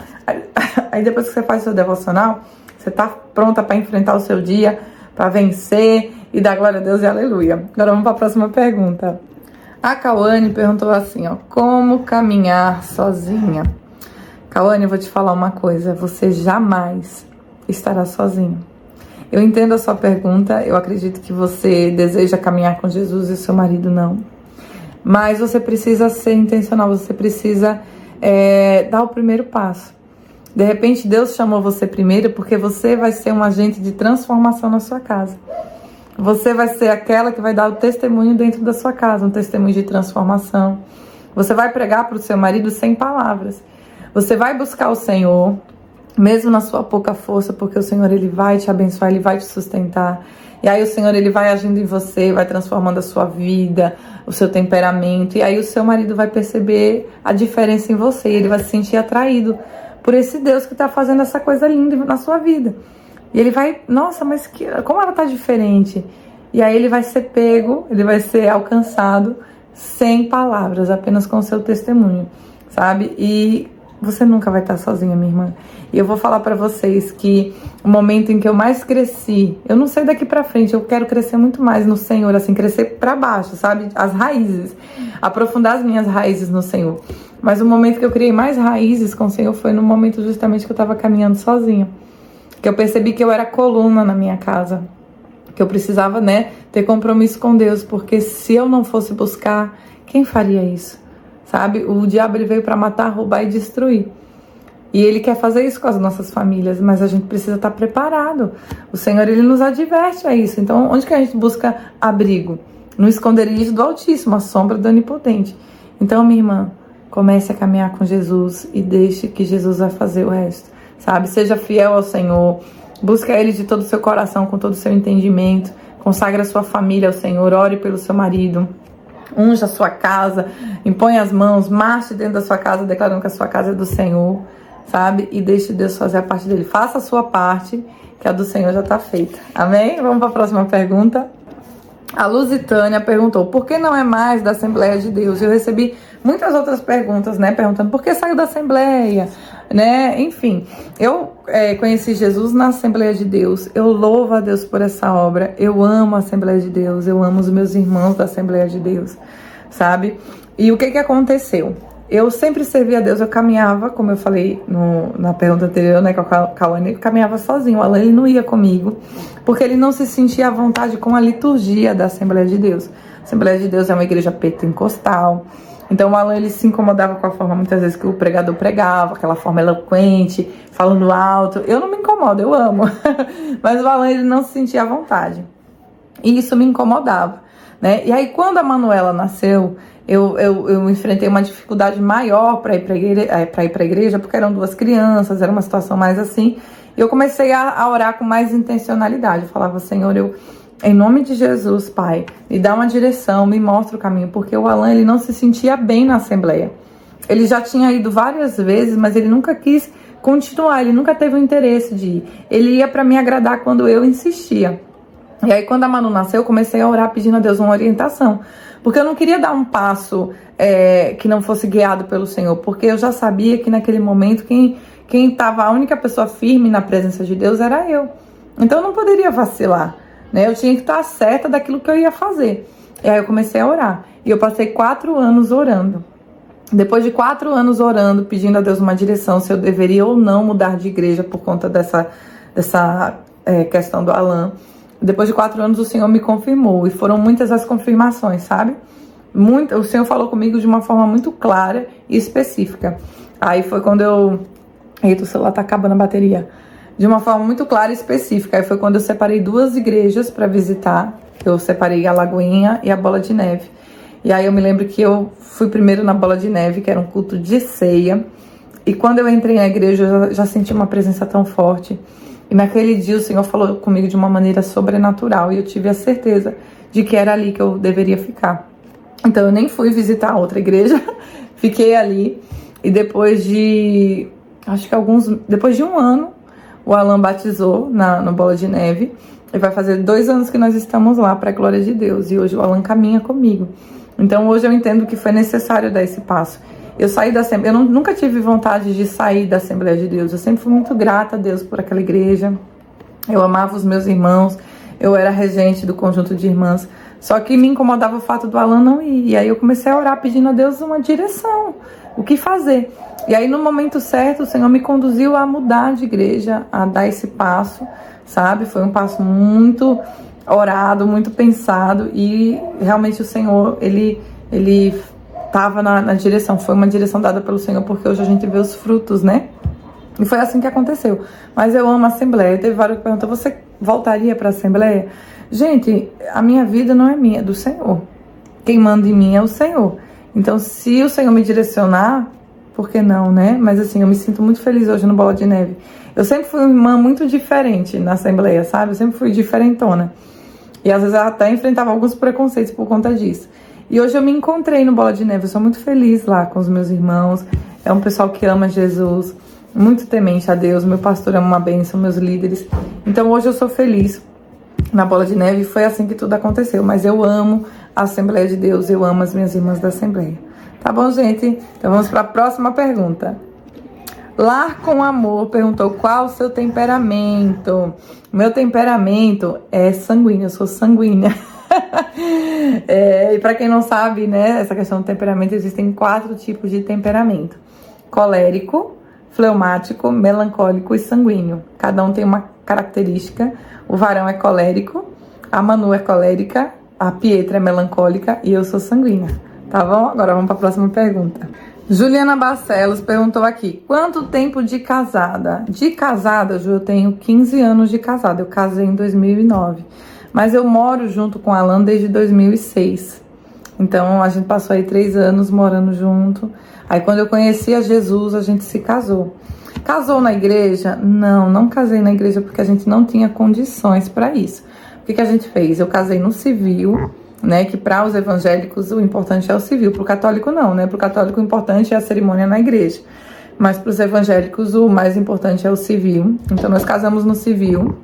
Aí depois que você faz o seu devocional, você tá pronta para enfrentar o seu dia, para vencer e dar glória a Deus e aleluia. Agora vamos para a próxima pergunta. A Cauane perguntou assim, ó: como caminhar sozinha? Cauane, eu vou te falar uma coisa: você jamais estará sozinho. Eu entendo a sua pergunta, eu acredito que você deseja caminhar com Jesus e seu marido não. Mas você precisa ser intencional, você precisa dar o primeiro passo. De repente Deus chamou você primeiro porque você vai ser um agente de transformação na sua casa. Você vai ser aquela que vai dar o testemunho dentro da sua casa, um testemunho de transformação. Você vai pregar para o seu marido sem palavras. Você vai buscar o Senhor, mesmo na sua pouca força, porque o Senhor, Ele vai te abençoar, Ele vai te sustentar. E aí o Senhor, Ele vai agindo em você, vai transformando a sua vida, o seu temperamento. E aí o seu marido vai perceber a diferença em você, ele vai se sentir atraído por esse Deus que está fazendo essa coisa linda na sua vida. E ele vai, nossa, mas como ela tá diferente? E aí ele vai ser pego, ele vai ser alcançado sem palavras, apenas com o seu testemunho, sabe? E você nunca vai estar sozinha, minha irmã. E eu vou falar pra vocês que o momento em que eu mais cresci, eu não sei daqui pra frente, eu quero crescer muito mais no Senhor, assim, crescer pra baixo, sabe? As raízes, aprofundar as minhas raízes no Senhor. Mas o momento que eu criei mais raízes com o Senhor foi no momento justamente que eu tava caminhando sozinha. Que eu percebi que eu era coluna na minha casa, que eu precisava, né, ter compromisso com Deus, porque se eu não fosse buscar, quem faria isso? Sabe? O diabo, ele veio para matar, roubar e destruir. E ele quer fazer isso com as nossas famílias, mas a gente precisa estar preparado. O Senhor, ele nos adverte a isso. Então, onde que a gente busca abrigo? No esconderijo do Altíssimo, a sombra do Onipotente. Então, minha irmã, comece a caminhar com Jesus e deixe que Jesus vai fazer o resto. Sabe? Seja fiel ao Senhor, busque Ele de todo o seu coração, com todo o seu entendimento, consagre a sua família ao Senhor, ore pelo seu marido, unja a sua casa, impõe as mãos, marche dentro da sua casa, declarando que a sua casa é do Senhor, sabe? E deixe Deus fazer a parte dele. Faça a sua parte, que a do Senhor já está feita. Amém? Vamos para a próxima pergunta. A Lusitânia perguntou: por que não é mais da Assembleia de Deus? Eu recebi muitas outras perguntas, né? Perguntando por que saiu da Assembleia, né? Enfim, eu conheci Jesus na Assembleia de Deus. Eu louvo a Deus por essa obra. Eu amo a Assembleia de Deus. Eu amo os meus irmãos da Assembleia de Deus, sabe? E o que aconteceu? Eu sempre servi a Deus, eu caminhava, como eu falei na pergunta anterior, né, com a Cauane, eu caminhava sozinho. O Alan, ele não ia comigo, porque ele não se sentia à vontade com a liturgia da Assembleia de Deus. A Assembleia de Deus é uma igreja pentecostal, então o Alan, ele se incomodava com a forma, muitas vezes, que o pregador pregava, aquela forma eloquente, falando alto. Eu não me incomodo, eu amo, mas o Alan, ele não se sentia à vontade, e isso me incomodava, né? E aí, quando a Manuela nasceu, eu enfrentei uma dificuldade maior para ir para a igreja, porque eram 2 crianças, era uma situação mais assim. E eu comecei a orar com mais intencionalidade. Eu falava: Senhor, em nome de Jesus, Pai, me dá uma direção, me mostra o caminho, porque o Alan, ele não se sentia bem na Assembleia. Ele já tinha ido várias vezes, mas ele nunca quis continuar, ele nunca teve o interesse de ir. Ele ia para me agradar quando eu insistia. E aí, quando a Manu nasceu, eu comecei a orar pedindo a Deus uma orientação, porque eu não queria dar um passo que não fosse guiado pelo Senhor, porque eu já sabia que naquele momento quem estava, a única pessoa firme na presença de Deus era eu. Então eu não poderia vacilar, né? Eu tinha que estar certa daquilo que eu ia fazer. E aí eu comecei a orar, e eu passei 4 anos orando. Depois de 4 anos orando, pedindo a Deus uma direção, se eu deveria ou não mudar de igreja por conta dessa questão do Alan. Depois de 4 anos, o Senhor me confirmou, e foram muitas as confirmações, sabe? O Senhor falou comigo de uma forma muito clara e específica. Aí foi quando eu... Eita, o celular tá acabando a bateria. De uma forma muito clara e específica. Aí foi quando eu separei 2 igrejas para visitar. Eu separei a Lagoinha e a Bola de Neve. E aí eu me lembro que eu fui primeiro na Bola de Neve, que era um culto de ceia. E quando eu entrei na igreja, eu já senti uma presença tão forte. E naquele dia o Senhor falou comigo de uma maneira sobrenatural. E eu tive a certeza de que era ali que eu deveria ficar. Então eu nem fui visitar a outra igreja. Fiquei ali. E depois de... Acho que depois de 1 ano, o Alan batizou no Bola de Neve. E vai fazer 2 anos que nós estamos lá, para a glória de Deus. E hoje o Alan caminha comigo. Então hoje eu entendo que foi necessário dar esse passo. Eu saí da Assembleia, eu nunca tive vontade de sair da Assembleia de Deus. Eu sempre fui muito grata a Deus por aquela igreja. Eu amava os meus irmãos. Eu era regente do conjunto de irmãs. Só que me incomodava o fato do Alan não ir. E aí eu comecei a orar pedindo a Deus uma direção. O que fazer? E aí no momento certo o Senhor me conduziu a mudar de igreja, a dar esse passo, sabe? Foi um passo muito orado, muito pensado. E realmente o Senhor, ele estava na direção. Foi uma direção dada pelo Senhor, porque hoje a gente vê os frutos, né? E foi assim que aconteceu. Mas eu amo a Assembleia. Teve vários que perguntam, você voltaria para a Assembleia? Gente, a minha vida não é minha, é do Senhor. Quem manda em mim é o Senhor. Então, se o Senhor me direcionar, por que não, né? Mas assim, eu me sinto muito feliz hoje no Bola de Neve. Eu sempre fui uma irmã muito diferente na Assembleia, sabe? Eu sempre fui diferentona. E às vezes eu até enfrentava alguns preconceitos por conta disso. E hoje eu me encontrei no Bola de Neve. Eu sou muito feliz lá com os meus irmãos. É um pessoal que ama Jesus, muito temente a Deus. Meu pastor é uma bênção, meus líderes. Então hoje eu sou feliz na Bola de Neve. Foi assim que tudo aconteceu. Mas eu amo a Assembleia de Deus. Eu amo as minhas irmãs da Assembleia. Tá bom, gente? Então vamos para a próxima pergunta. Lar com Amor perguntou qual o seu temperamento. Meu temperamento é sanguíneo, eu sou sanguínea. E para quem não sabe, né, essa questão do temperamento, existem 4 tipos de temperamento: colérico, fleumático, melancólico e sanguíneo. Cada um tem uma característica. O varão é colérico, a Manu é colérica, a Pietra é melancólica e eu sou sanguínea. Tá bom? Agora vamos para a próxima pergunta. Juliana Barcelos perguntou aqui: quanto tempo de casada? De casada, Ju, eu tenho 15 anos de casada. Eu casei em 2009. Mas eu moro junto com a Alan desde 2006. Então a gente passou aí 3 anos morando junto. Aí quando eu conheci a Jesus, a gente se casou. Casou na igreja? Não, não casei na igreja porque a gente não tinha condições para isso. O que a gente fez? Eu casei no civil, né? Que para os evangélicos o importante é o civil. Para o católico não, né? Para o católico o importante é a cerimônia na igreja. Mas para os evangélicos o mais importante é o civil. Então nós casamos no civil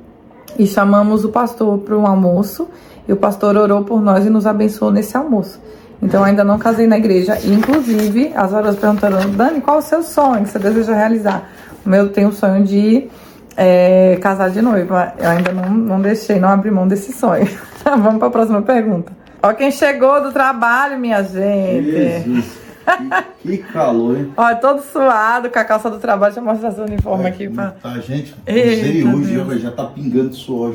e chamamos o pastor para um almoço. E o pastor orou por nós e nos abençoou nesse almoço. Então ainda não casei na igreja. E, inclusive, as varoas perguntaram: Dani, qual é o seu sonho que você deseja realizar? O meu tem o sonho de casar de noiva. Eu ainda não deixei, não abri mão desse sonho. Vamos para a próxima pergunta. Ó quem chegou do trabalho, minha gente. Jesus, que calor, hein? Ó, todo suado com a calça do trabalho. Deixa eu mostrar seu uniforme aqui. Tá, gente, usei hoje, já tá pingando suor.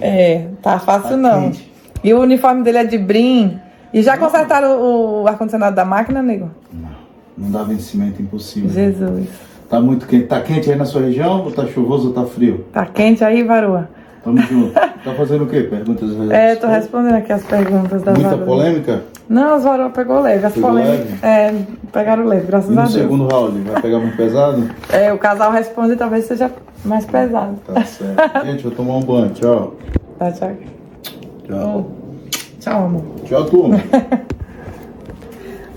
Tá fácil tá não. Quente. E o uniforme dele é de brim. E já consertaram o ar-condicionado da máquina, nego? Não dá vencimento, impossível. Jesus. Tá muito quente. Tá quente aí na sua região? Ou tá chuvoso ou tá frio? Tá quente aí, varoa? Tamo junto. Tá fazendo o quê? Perguntas? Tô respondendo aqui as perguntas das Muita varoas. polêmica? Não, as varoas pegou leve. As Pegou polêmicas. Pegaram leve, graças E a no Deus. segundo round, vai pegar muito pesado? O casal responde, talvez seja mais pesado. Tá certo. Gente, vou tomar um banho. Tchau. Tá, tchau. Tchau. Tchau, amor. Tchau, turma.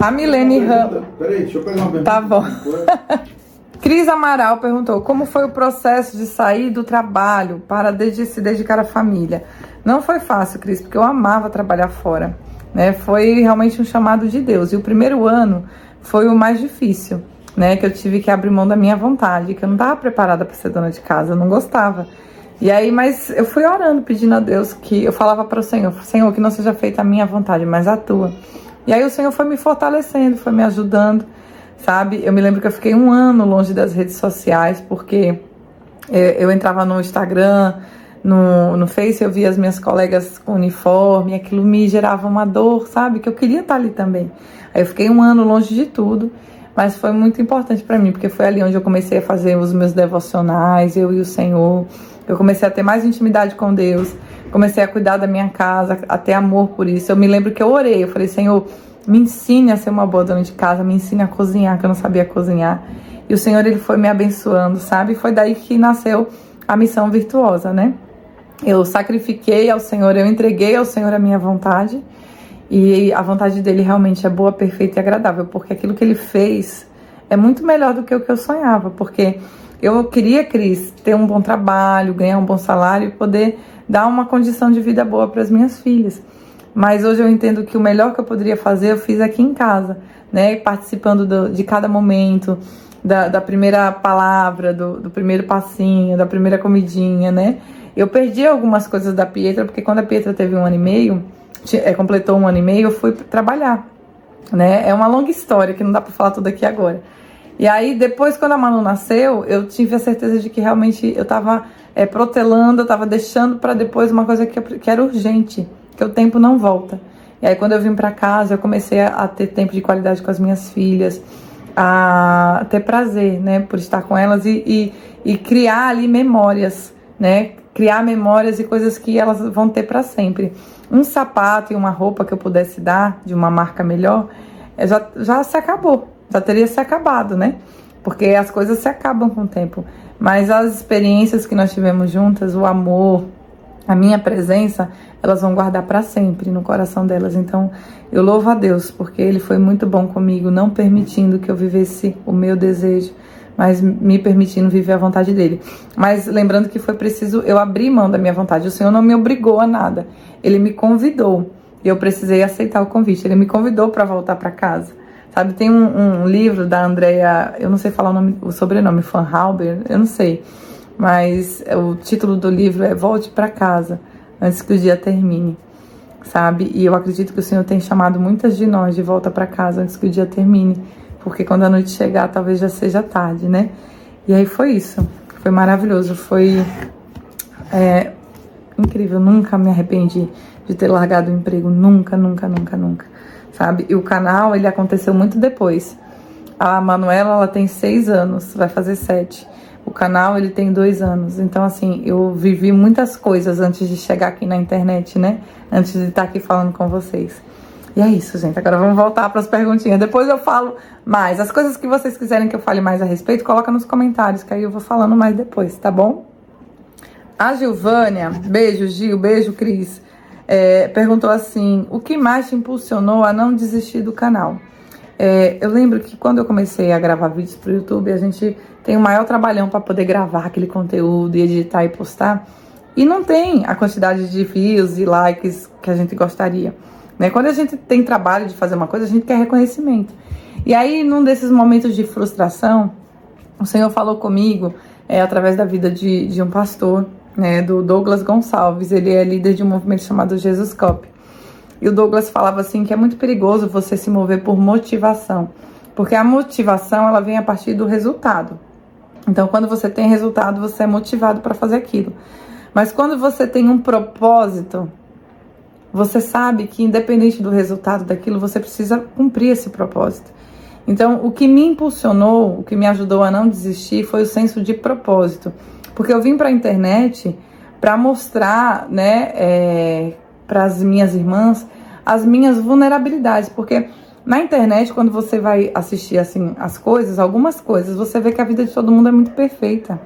A Milene Ramos. Peraí, deixa eu pegar uma pergunta. Tá bom. Cris Amaral perguntou: como foi o processo de sair do trabalho para se dedicar à família? Não foi fácil, Cris, porque eu amava trabalhar fora, né? Foi realmente um chamado de Deus. E o primeiro ano foi o mais difícil, né? Que eu tive que abrir mão da minha vontade, que eu não estava preparada para ser dona de casa, eu não gostava. E aí, mas eu fui orando, pedindo a Deus, que eu falava para o Senhor: Senhor, que não seja feita a minha vontade, mas a tua. E aí o Senhor foi me fortalecendo, foi me ajudando, sabe? Eu me lembro que eu fiquei 1 ano longe das redes sociais, porque eu entrava no Instagram, no Face, eu via as minhas colegas com uniforme, aquilo me gerava uma dor, sabe? Que eu queria estar ali também. Aí eu fiquei 1 ano longe de tudo, mas foi muito importante para mim, porque foi ali onde eu comecei a fazer os meus devocionais, eu e o Senhor. Eu comecei a ter mais intimidade com Deus, comecei a cuidar da minha casa, a ter amor por isso. Eu me lembro que eu orei, eu falei, Senhor, me ensine a ser uma boa dona de casa, me ensine a cozinhar, que eu não sabia cozinhar. E o Senhor, Ele foi me abençoando, sabe? Foi daí que nasceu a missão virtuosa, né? Eu sacrifiquei ao Senhor, eu entreguei ao Senhor a minha vontade. E a vontade dele realmente é boa, perfeita e agradável, porque aquilo que ele fez é muito melhor do que o que eu sonhava, porque eu queria, Cris, ter um bom trabalho, ganhar um bom salário e poder dar uma condição de vida boa para as minhas filhas. Mas hoje eu entendo que o melhor que eu poderia fazer, eu fiz aqui em casa, né? Participando de cada momento, da primeira palavra, do primeiro passinho, da primeira comidinha, né? Eu perdi algumas coisas da Pietra, porque quando a Pietra teve 1 ano e meio, completou 1 ano e meio, eu fui trabalhar, né? É uma longa história que não dá para falar tudo aqui agora. E aí, depois, quando a Manu nasceu, eu tive a certeza de que realmente eu tava protelando, eu tava deixando para depois uma coisa que era urgente, que o tempo não volta. E aí, quando eu vim para casa, eu comecei a ter tempo de qualidade com as minhas filhas, a ter prazer, né, por estar com elas e criar ali memórias, né? Criar memórias e coisas que elas vão ter para sempre. Um sapato e uma roupa que eu pudesse dar de uma marca melhor, já se acabou. Já teria se acabado, né? Porque as coisas se acabam com o tempo. Mas as experiências que nós tivemos juntas, o amor, a minha presença, elas vão guardar para sempre no coração delas. Então, eu louvo a Deus, porque Ele foi muito bom comigo, não permitindo que eu vivesse o meu desejo, mas me permitindo viver a vontade dele. Mas lembrando que foi preciso eu abrir mão da minha vontade. O Senhor não me obrigou a nada. Ele me convidou e eu precisei aceitar o convite. Ele me convidou para voltar para casa. Sabe, tem um livro da Andrea, eu não sei falar o sobrenome, Fanhauber, eu não sei. Mas o título do livro é Volte para Casa, antes que o dia termine. Sabe? E eu acredito que o Senhor tem chamado muitas de nós de volta para casa antes que o dia termine. Porque quando a noite chegar, talvez já seja tarde, né? E aí foi isso. Foi maravilhoso. Foi incrível. Nunca me arrependi de ter largado o emprego. Nunca, nunca, nunca, nunca. Sabe? E o canal, ele aconteceu muito depois. A Manuela, ela tem 6 anos. Vai fazer 7. O canal, ele tem 2 anos. Então, assim, eu vivi muitas coisas antes de chegar aqui na internet, né? Antes de estar aqui falando com vocês. E é isso, gente. Agora vamos voltar para as perguntinhas. Depois eu falo mais. As coisas que vocês quiserem que eu fale mais a respeito, coloca nos comentários, que aí eu vou falando mais depois, tá bom? A Gilvânia, beijo Gil, beijo Cris, perguntou assim, o que mais te impulsionou a não desistir do canal? Eu lembro que quando eu comecei a gravar vídeos pro YouTube, a gente tem o maior trabalhão para poder gravar aquele conteúdo e editar e postar. E não tem a quantidade de views e likes que a gente gostaria. Quando a gente tem trabalho de fazer uma coisa, a gente quer reconhecimento. E aí, num desses momentos de frustração, o Senhor falou comigo através da vida de um pastor, né, do Douglas Gonçalves. Ele é líder de um movimento chamado Jesus Cop. E o Douglas falava assim que é muito perigoso você se mover por motivação. Porque a motivação, ela vem a partir do resultado. Então, quando você tem resultado, você é motivado para fazer aquilo. Mas quando você tem um propósito, você sabe que independente do resultado daquilo, você precisa cumprir esse propósito. Então, o que me impulsionou, o que me ajudou a não desistir foi o senso de propósito. Porque eu vim para a internet para mostrar, né, para as minhas irmãs, as minhas vulnerabilidades. Porque na internet, quando você vai assistir assim, as coisas, algumas coisas, você vê que a vida de todo mundo é muito perfeita.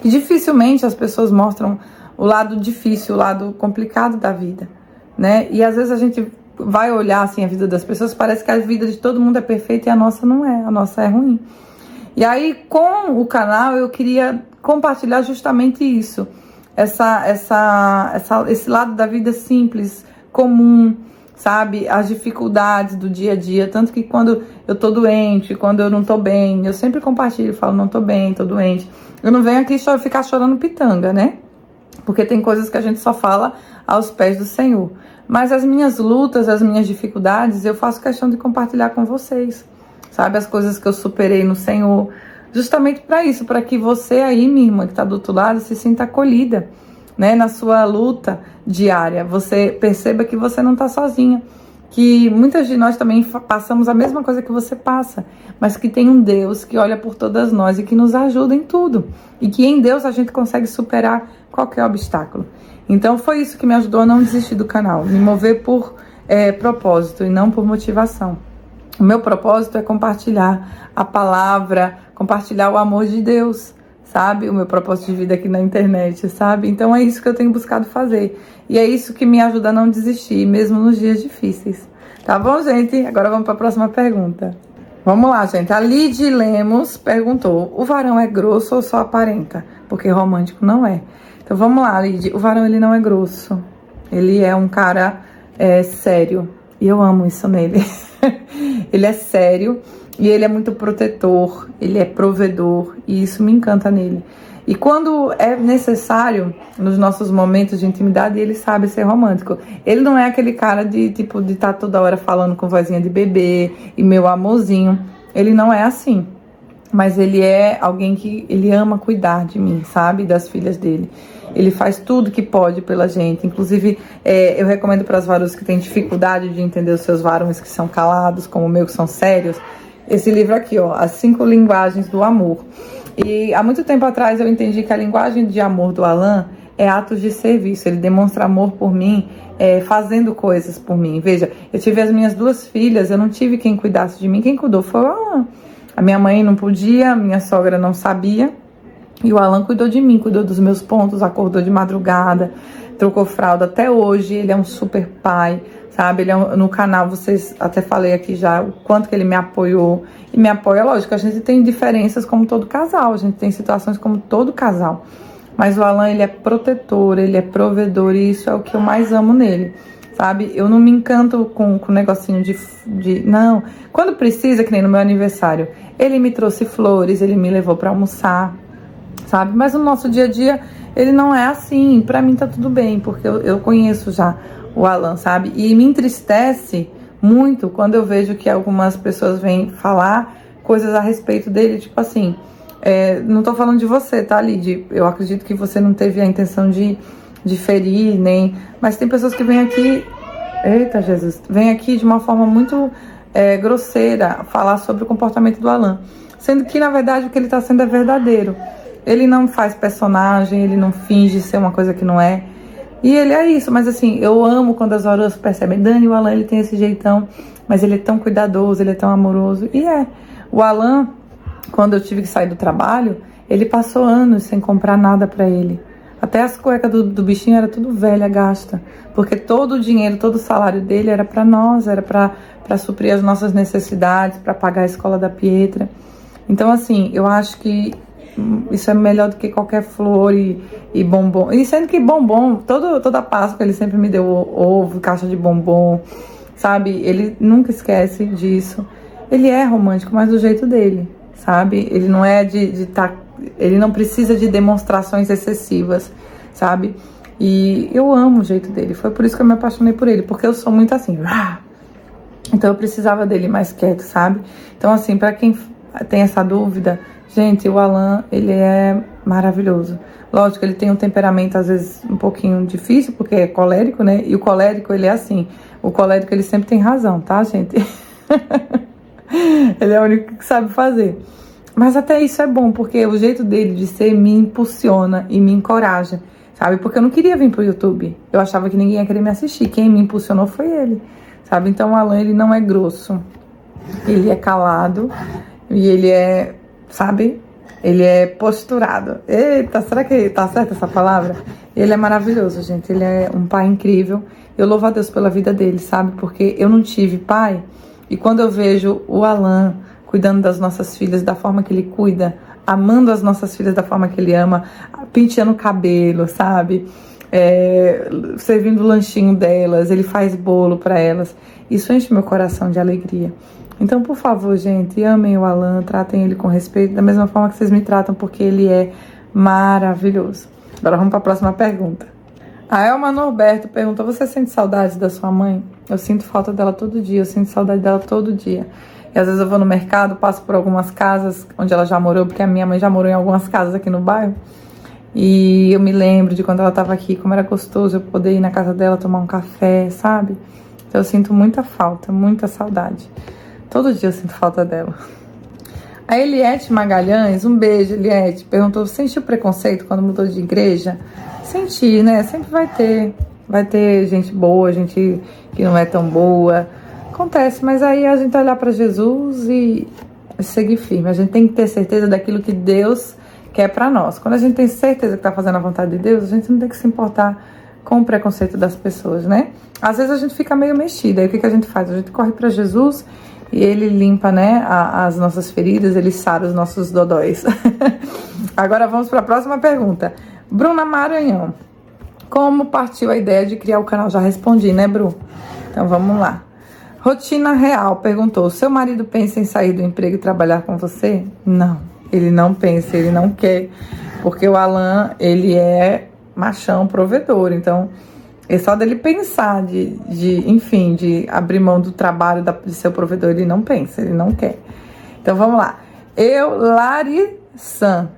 E dificilmente as pessoas mostram o lado difícil, o lado complicado da vida, né? E às vezes a gente vai olhar assim a vida das pessoas, parece que a vida de todo mundo é perfeita e a nossa não é, a nossa é ruim. E aí com o canal eu queria compartilhar justamente isso, esse lado da vida simples, comum, sabe? As dificuldades do dia a dia, tanto que quando eu tô doente, quando eu não tô bem, eu sempre compartilho, falo, não tô bem, tô doente. Eu não venho aqui ficar chorando pitanga, né? Porque tem coisas que a gente só fala aos pés do Senhor. Mas as minhas lutas, as minhas dificuldades, eu faço questão de compartilhar com vocês, sabe? As coisas que eu superei no Senhor, justamente para isso, para que você aí, minha irmã, que tá do outro lado, se sinta acolhida, né? Na sua luta diária, você perceba que você não tá sozinha. que muitas de nós também passamos a mesma coisa que você passa, mas que tem um Deus que olha por todas nós e que nos ajuda em tudo. E que em Deus a gente consegue superar qualquer obstáculo. Então foi isso que me ajudou a não desistir do canal, me mover por propósito e não por motivação. O meu propósito é compartilhar a palavra, compartilhar o amor de Deus, sabe? O meu propósito de vida aqui na internet, sabe? Então é isso que eu tenho buscado fazer. E é isso que me ajuda a não desistir, mesmo nos dias difíceis. Tá bom, gente? Agora vamos para a próxima pergunta. Vamos lá, gente. A Lidy Lemos perguntou: o varão é grosso ou só aparenta? Porque romântico não é. Então vamos lá, Lidy. O varão, ele não é grosso. Ele é um cara sério. E eu amo isso nele. Ele é sério e ele é muito protetor. Ele é provedor. E isso me encanta nele. E quando é necessário, nos nossos momentos de intimidade, ele sabe ser romântico. Ele não é aquele cara de estar toda hora falando com vozinha de bebê e meu amorzinho. Ele não é assim. Mas ele é alguém que ele ama cuidar de mim, sabe? Das filhas dele. Ele faz tudo que pode pela gente. Inclusive, eu recomendo para as varoas que têm dificuldade de entender os seus varões que são calados, como o meu, que são sérios, esse livro aqui, ó, As 5 Linguagens do Amor. E há muito tempo atrás eu entendi que a linguagem de amor do Alan é atos de serviço. Ele demonstra amor por mim, fazendo coisas por mim. Veja, eu tive as minhas 2 filhas, eu não tive quem cuidasse de mim. Quem cuidou foi o Alan. A minha mãe não podia, a minha sogra não sabia. E o Alan cuidou de mim, cuidou dos meus pontos, acordou de madrugada, trocou fralda até hoje. Ele é um super pai, sabe? Ele no canal, vocês até falei aqui já o quanto que ele me apoiou. E me apoia, lógico, a gente tem diferenças como todo casal, a gente tem situações como todo casal. Mas o Alan, ele é protetor, ele é provedor e isso é o que eu mais amo nele, sabe? Eu não me encanto com o negocinho de... Não, quando precisa, que nem no meu aniversário, ele me trouxe flores, ele me levou pra almoçar, sabe? Mas no nosso dia a dia, ele não é assim. Pra mim tá tudo bem, porque eu conheço já o Alan, sabe? E me entristece muito quando eu vejo que algumas pessoas vêm falar coisas a respeito dele, tipo assim, não tô falando de você, tá, Lidy? Eu acredito que você não teve a intenção de ferir, nem... Mas tem pessoas que vêm aqui, eita Jesus, vêm aqui de uma forma muito grosseira falar sobre o comportamento do Alan, sendo que, na verdade, o que ele tá sendo é verdadeiro. Ele não faz personagem, ele não finge ser uma coisa que não é. E ele é isso, mas assim, eu amo quando as varoas percebem, Dani, o Alan, ele tem esse jeitão, mas ele é tão cuidadoso, ele é tão amoroso. E o Alan, quando eu tive que sair do trabalho, ele passou anos sem comprar nada pra ele. Até as cuecas do bichinho era tudo velha, gasta. Porque todo o dinheiro, todo o salário dele era pra nós, era pra suprir as nossas necessidades, pra pagar a escola da Pietra. Então assim, eu acho que isso é melhor do que qualquer flor e bombom. E sendo que bombom, toda Páscoa ele sempre me deu ovo, caixa de bombom, sabe? Ele nunca esquece disso. Ele é romântico, mas do jeito dele, sabe? Ele não é ele não precisa de demonstrações excessivas, sabe? E eu amo o jeito dele. Foi por isso que eu me apaixonei por ele, porque eu sou muito assim. Então eu precisava dele mais quieto, sabe? Então assim, pra quem tem essa dúvida, gente, o Alan, ele é maravilhoso. Lógico, ele tem um temperamento, às vezes, um pouquinho difícil, porque é colérico, né? E o colérico, ele é assim. O colérico, ele sempre tem razão, tá, gente? Ele é o único que sabe fazer. Mas até isso é bom, porque o jeito dele de ser me impulsiona e me encoraja, sabe? Porque eu não queria vir pro YouTube. Eu achava que ninguém ia querer me assistir. Quem me impulsionou foi ele, sabe? Então, o Alan, ele não é grosso. Ele é calado e ele é... sabe? Ele é posturado. Eita, será que tá certa essa palavra? Ele é maravilhoso, gente. Ele é um pai incrível. Eu louvo a Deus pela vida dele, sabe? Porque eu não tive pai. E quando eu vejo o Alan cuidando das nossas filhas da forma que ele cuida, amando as nossas filhas da forma que ele ama, penteando o cabelo, sabe? Servindo o lanchinho delas, ele faz bolo para elas. Isso enche meu coração de alegria. Então, por favor, gente, amem o Alan, tratem ele com respeito, da mesma forma que vocês me tratam, porque ele é maravilhoso. Agora vamos para a próxima pergunta. A Elma Norberto perguntou: você sente saudade da sua mãe? Eu sinto falta dela todo dia, eu sinto saudade dela todo dia. E às vezes eu vou no mercado, passo por algumas casas onde ela já morou, porque a minha mãe já morou em algumas casas aqui no bairro. E eu me lembro de quando ela estava aqui, como era gostoso eu poder ir na casa dela tomar um café, sabe? Então eu sinto muita falta, muita saudade. Todo dia eu sinto falta dela. A Eliette Magalhães, um beijo, Eliette, perguntou: sentiu preconceito quando mudou de igreja? Senti, né? Sempre vai ter gente boa, gente que não é tão boa. Acontece, mas aí a gente olhar para Jesus e seguir firme. A gente tem que ter certeza daquilo que Deus quer para nós. Quando a gente tem certeza que tá fazendo a vontade de Deus, a gente não tem que se importar com o preconceito das pessoas, né? Às vezes a gente fica meio mexida, aí o que a gente faz? A gente corre para Jesus e ele limpa, né, as nossas feridas, ele sara os nossos dodóis. Agora vamos para a próxima pergunta. Bruna Maranhão: como partiu a ideia de criar o canal? Já respondi, né, Bru? Então vamos lá. Rotina Real perguntou: seu marido pensa em sair do emprego e trabalhar com você? Não, ele não pensa, ele não quer, porque o Alan, ele é machão, provedor, então é só dele pensar enfim, de abrir mão do trabalho de seu provedor, ele não pensa, ele não quer. Então vamos lá. Lari-san: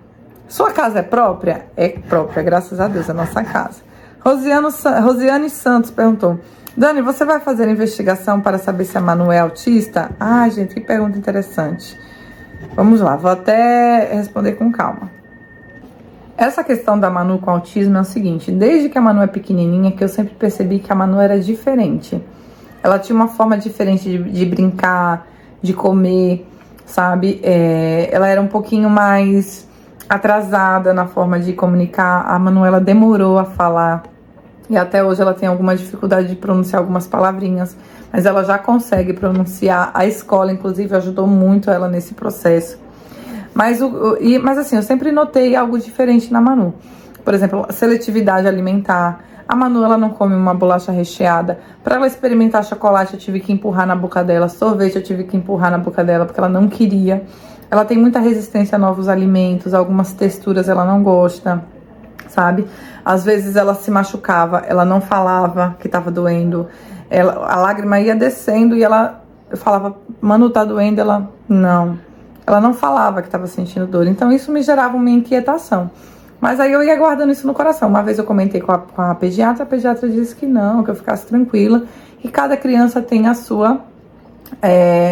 sua casa é própria? É própria, graças a Deus, é nossa casa. Rosiane Santos perguntou: Dani, você vai fazer investigação para saber se a Manu é autista? Ah, gente, que pergunta interessante. Vamos lá, vou até responder com calma. Essa questão da Manu com autismo é o seguinte: desde que a Manu é pequenininha, que eu sempre percebi que a Manu era diferente. Ela tinha uma forma diferente de brincar, de comer, sabe? Ela era um pouquinho mais atrasada na forma de comunicar. A Manu, ela demorou a falar. E até hoje ela tem alguma dificuldade de pronunciar algumas palavrinhas, mas ela já consegue pronunciar. A escola, inclusive, ajudou muito ela nesse processo. Mas assim, eu sempre notei algo diferente na Manu. Por exemplo, a seletividade alimentar. A Manu, ela não come uma bolacha recheada. Para ela experimentar chocolate, eu tive que empurrar na boca dela. Sorvete, eu tive que empurrar na boca dela, porque ela não queria. Ela tem muita resistência a novos alimentos. Algumas texturas ela não gosta, sabe? Às vezes ela se machucava, ela não falava que tava doendo. A lágrima ia descendo e eu falava: Manu, tá doendo? Ela não falava que estava sentindo dor. Então isso me gerava uma inquietação. Mas aí eu ia guardando isso no coração. Uma vez eu comentei com a pediatra disse que não, que eu ficasse tranquila. E cada criança tem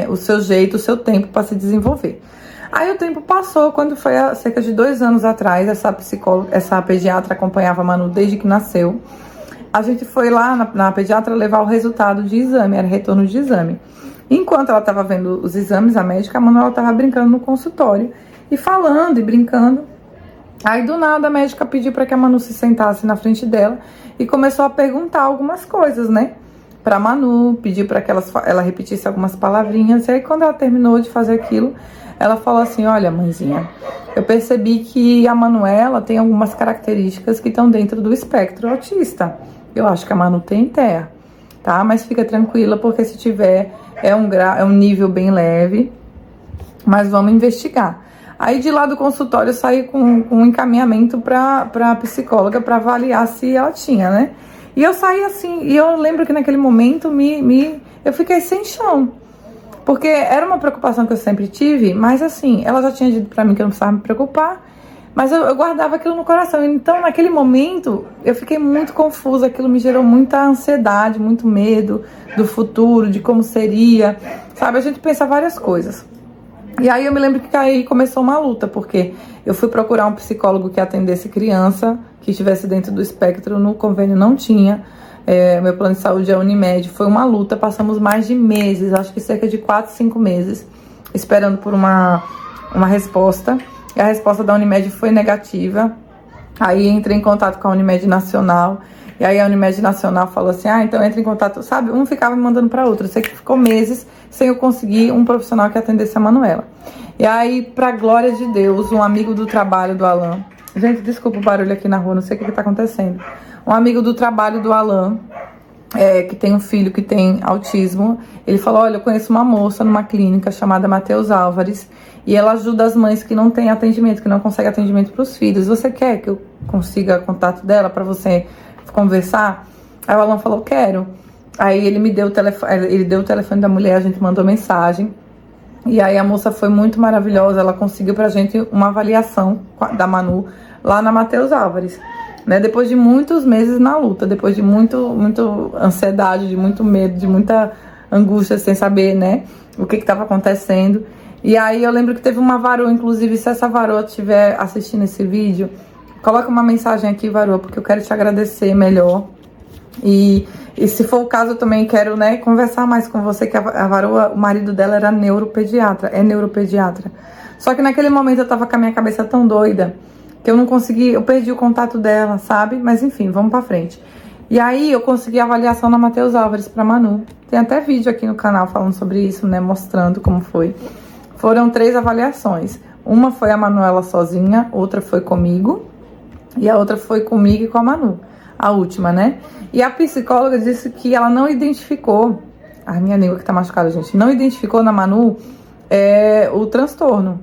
o seu jeito, o seu tempo para se desenvolver. Aí o tempo passou, quando foi há cerca de 2 anos atrás, essa pediatra acompanhava a Manu desde que nasceu. A gente foi lá na pediatra levar o resultado de exame, era retorno de exame. Enquanto ela estava vendo os exames, a médica, a Manu estava brincando no consultório, e falando e brincando. Aí do nada a médica pediu para que a Manu se sentasse na frente dela e começou a perguntar algumas coisas, né? Pra Manu, pediu para que ela repetisse algumas palavrinhas. E aí quando ela terminou de fazer aquilo, ela falou assim: olha, mãezinha, eu percebi que a Manuela tem algumas características que estão dentro do espectro autista. Eu acho que a Manu tem TEA, tá? Mas fica tranquila, porque se tiver, é um nível bem leve, mas vamos investigar. Aí de lá do consultório eu saí com um encaminhamento pra psicóloga para avaliar se ela tinha, né? E eu saí assim, e eu lembro que naquele momento eu fiquei sem chão. Porque era uma preocupação que eu sempre tive, mas assim, ela já tinha dito pra mim que eu não precisava me preocupar, mas eu guardava aquilo no coração. Então, naquele momento, eu fiquei muito confusa, aquilo me gerou muita ansiedade, muito medo do futuro, de como seria, sabe? A gente pensa várias coisas. E aí eu me lembro que aí começou uma luta, porque eu fui procurar um psicólogo que atendesse criança, que estivesse dentro do espectro, no convênio não tinha. Meu plano de saúde é Unimed. Foi uma luta, passamos mais de meses, acho que cerca de 4, 5 meses, esperando por uma resposta. E a resposta da Unimed foi negativa. Aí entrei em contato com a Unimed Nacional. E aí a Unimed Nacional falou assim: então entre em contato, sabe? Um ficava me mandando para outro. Eu sei que ficou meses sem eu conseguir um profissional que atendesse a Manuela. E aí, pra glória de Deus, um amigo do trabalho do Alan... Gente, desculpa o barulho aqui na rua, não sei o que tá acontecendo. Um amigo do trabalho do Alan, que tem um filho que tem autismo, ele falou: olha, eu conheço uma moça numa clínica chamada Matheus Álvares, e ela ajuda as mães que não têm atendimento, que não conseguem atendimento para os filhos. Você quer que eu consiga contato dela para você conversar? Aí o Alan falou: quero. Aí ele me deu o telefone, ele deu o telefone da mulher, a gente mandou mensagem. E aí a moça foi muito maravilhosa, ela conseguiu pra gente uma avaliação da Manu lá na Matheus Álvares. né? Depois de muitos meses na luta, depois de muito ansiedade, de muito medo, de muita angústia, sem saber, né, o que estava acontecendo. E aí eu lembro que teve uma varoa, inclusive, se essa varoa estiver assistindo esse vídeo, coloca uma mensagem aqui, varoa, porque eu quero te agradecer melhor. E se for o caso, eu também quero, né, conversar mais com você, que a varoa, o marido dela era neuropediatra, é neuropediatra. Só que naquele momento eu tava com a minha cabeça tão doida que eu não consegui, eu perdi o contato dela, sabe? Mas enfim, vamos pra frente. E aí eu consegui a avaliação na Matheus Álvares pra Manu. Tem até vídeo aqui no canal falando sobre isso, né, mostrando como foi. Foram 3 avaliações. Uma foi a Manuela sozinha, outra foi comigo e a outra foi comigo e com a Manu. A última, né? E a psicóloga disse que ela não identificou, a minha língua que tá machucada, gente, não identificou na Manu o transtorno.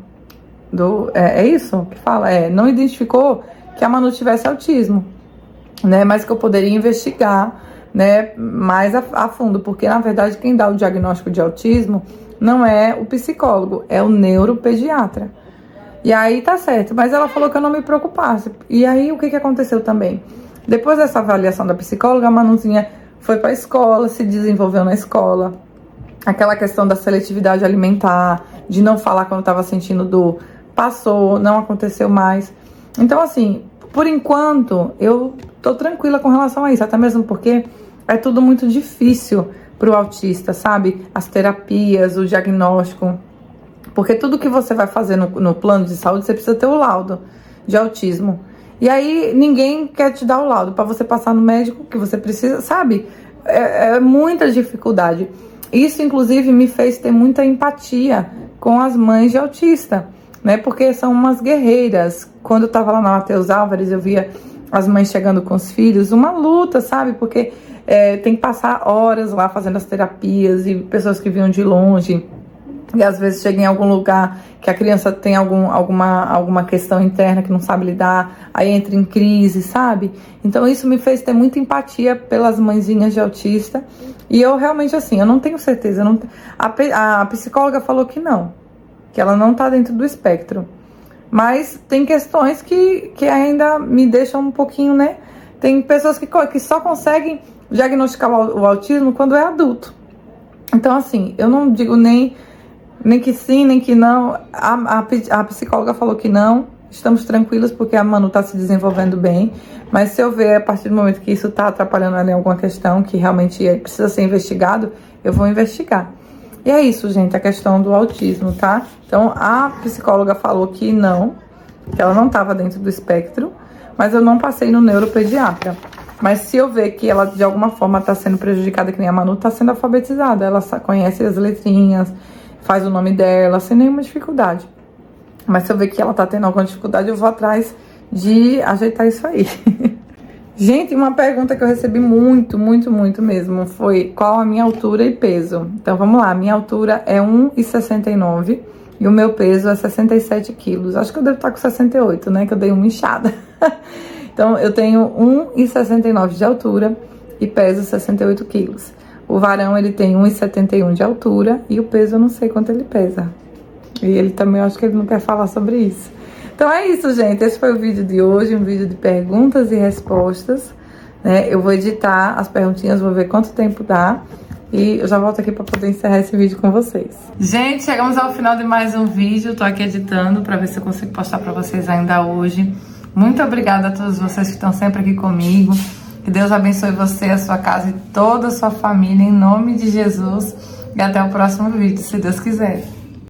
É isso que fala? Não identificou que a Manu tivesse autismo, né? Mas que eu poderia investigar, né, mais a fundo, porque na verdade quem dá o diagnóstico de autismo não é o psicólogo, é o neuropediatra. E aí tá certo, mas ela falou que eu não me preocupasse. E aí o que aconteceu também? Depois dessa avaliação da psicóloga, a Manuzinha foi pra escola, se desenvolveu na escola. Aquela questão da seletividade alimentar, de não falar quando tava sentindo dor, passou, não aconteceu mais. Então, assim, por enquanto, eu tô tranquila com relação a isso, até mesmo porque é tudo muito difícil pro autista, sabe? As terapias, o diagnóstico, porque tudo que você vai fazer no plano de saúde, você precisa ter o laudo de autismo. E aí, ninguém quer te dar o laudo para você passar no médico que você precisa, sabe? É muita dificuldade. Isso, inclusive, me fez ter muita empatia com as mães de autista, né? Porque são umas guerreiras. Quando eu tava lá na Matheus Álvares, eu via as mães chegando com os filhos, uma luta, sabe? Porque tem que passar horas lá fazendo as terapias e pessoas que vinham de longe. E às vezes chega em algum lugar que a criança tem alguma questão interna que não sabe lidar, aí entra em crise, sabe? Então isso me fez ter muita empatia pelas mãezinhas de autista. E eu realmente, assim, eu não tenho certeza. A psicóloga falou que não, que ela não tá dentro do espectro. Mas tem questões que ainda me deixam um pouquinho, né? Tem pessoas que só conseguem diagnosticar o autismo quando é adulto. Então, assim, eu não digo nem que sim, nem que não. A psicóloga falou que não. Estamos tranquilos porque a Manu tá se desenvolvendo bem. Mas se eu ver a partir do momento que isso tá atrapalhando ela em alguma questão que realmente precisa ser investigado, eu vou investigar. E é isso, gente, a questão do autismo, tá? Então, a psicóloga falou que não, que ela não estava dentro do espectro, mas eu não passei no neuropediatra. Mas se eu ver que ela, de alguma forma, está sendo prejudicada, que nem a Manu, está sendo alfabetizada. Ela conhece as letrinhas, faz o nome dela, sem nenhuma dificuldade. Mas se eu ver que ela tá tendo alguma dificuldade, eu vou atrás de ajeitar isso aí. Gente, uma pergunta que eu recebi muito mesmo foi qual a minha altura e peso. Então vamos lá, a minha altura é 1,69 e o meu peso é 67 quilos. Acho que eu devo estar com 68, né, que eu dei uma inchada. Então eu tenho 1,69 de altura e peso 68 quilos. O varão, ele tem 1,71 de altura e o peso eu não sei quanto ele pesa. E ele também, eu acho que ele não quer falar sobre isso. Então é isso, gente. Esse foi o vídeo de hoje, um vídeo de perguntas e respostas, né? Eu vou editar as perguntinhas, vou ver quanto tempo dá. E eu já volto aqui para poder encerrar esse vídeo com vocês. Gente, chegamos ao final de mais um vídeo. Tô aqui editando para ver se eu consigo postar para vocês ainda hoje. Muito obrigada a todos vocês que estão sempre aqui comigo. Que Deus abençoe você, a sua casa e toda a sua família, em nome de Jesus. E até o próximo vídeo, se Deus quiser.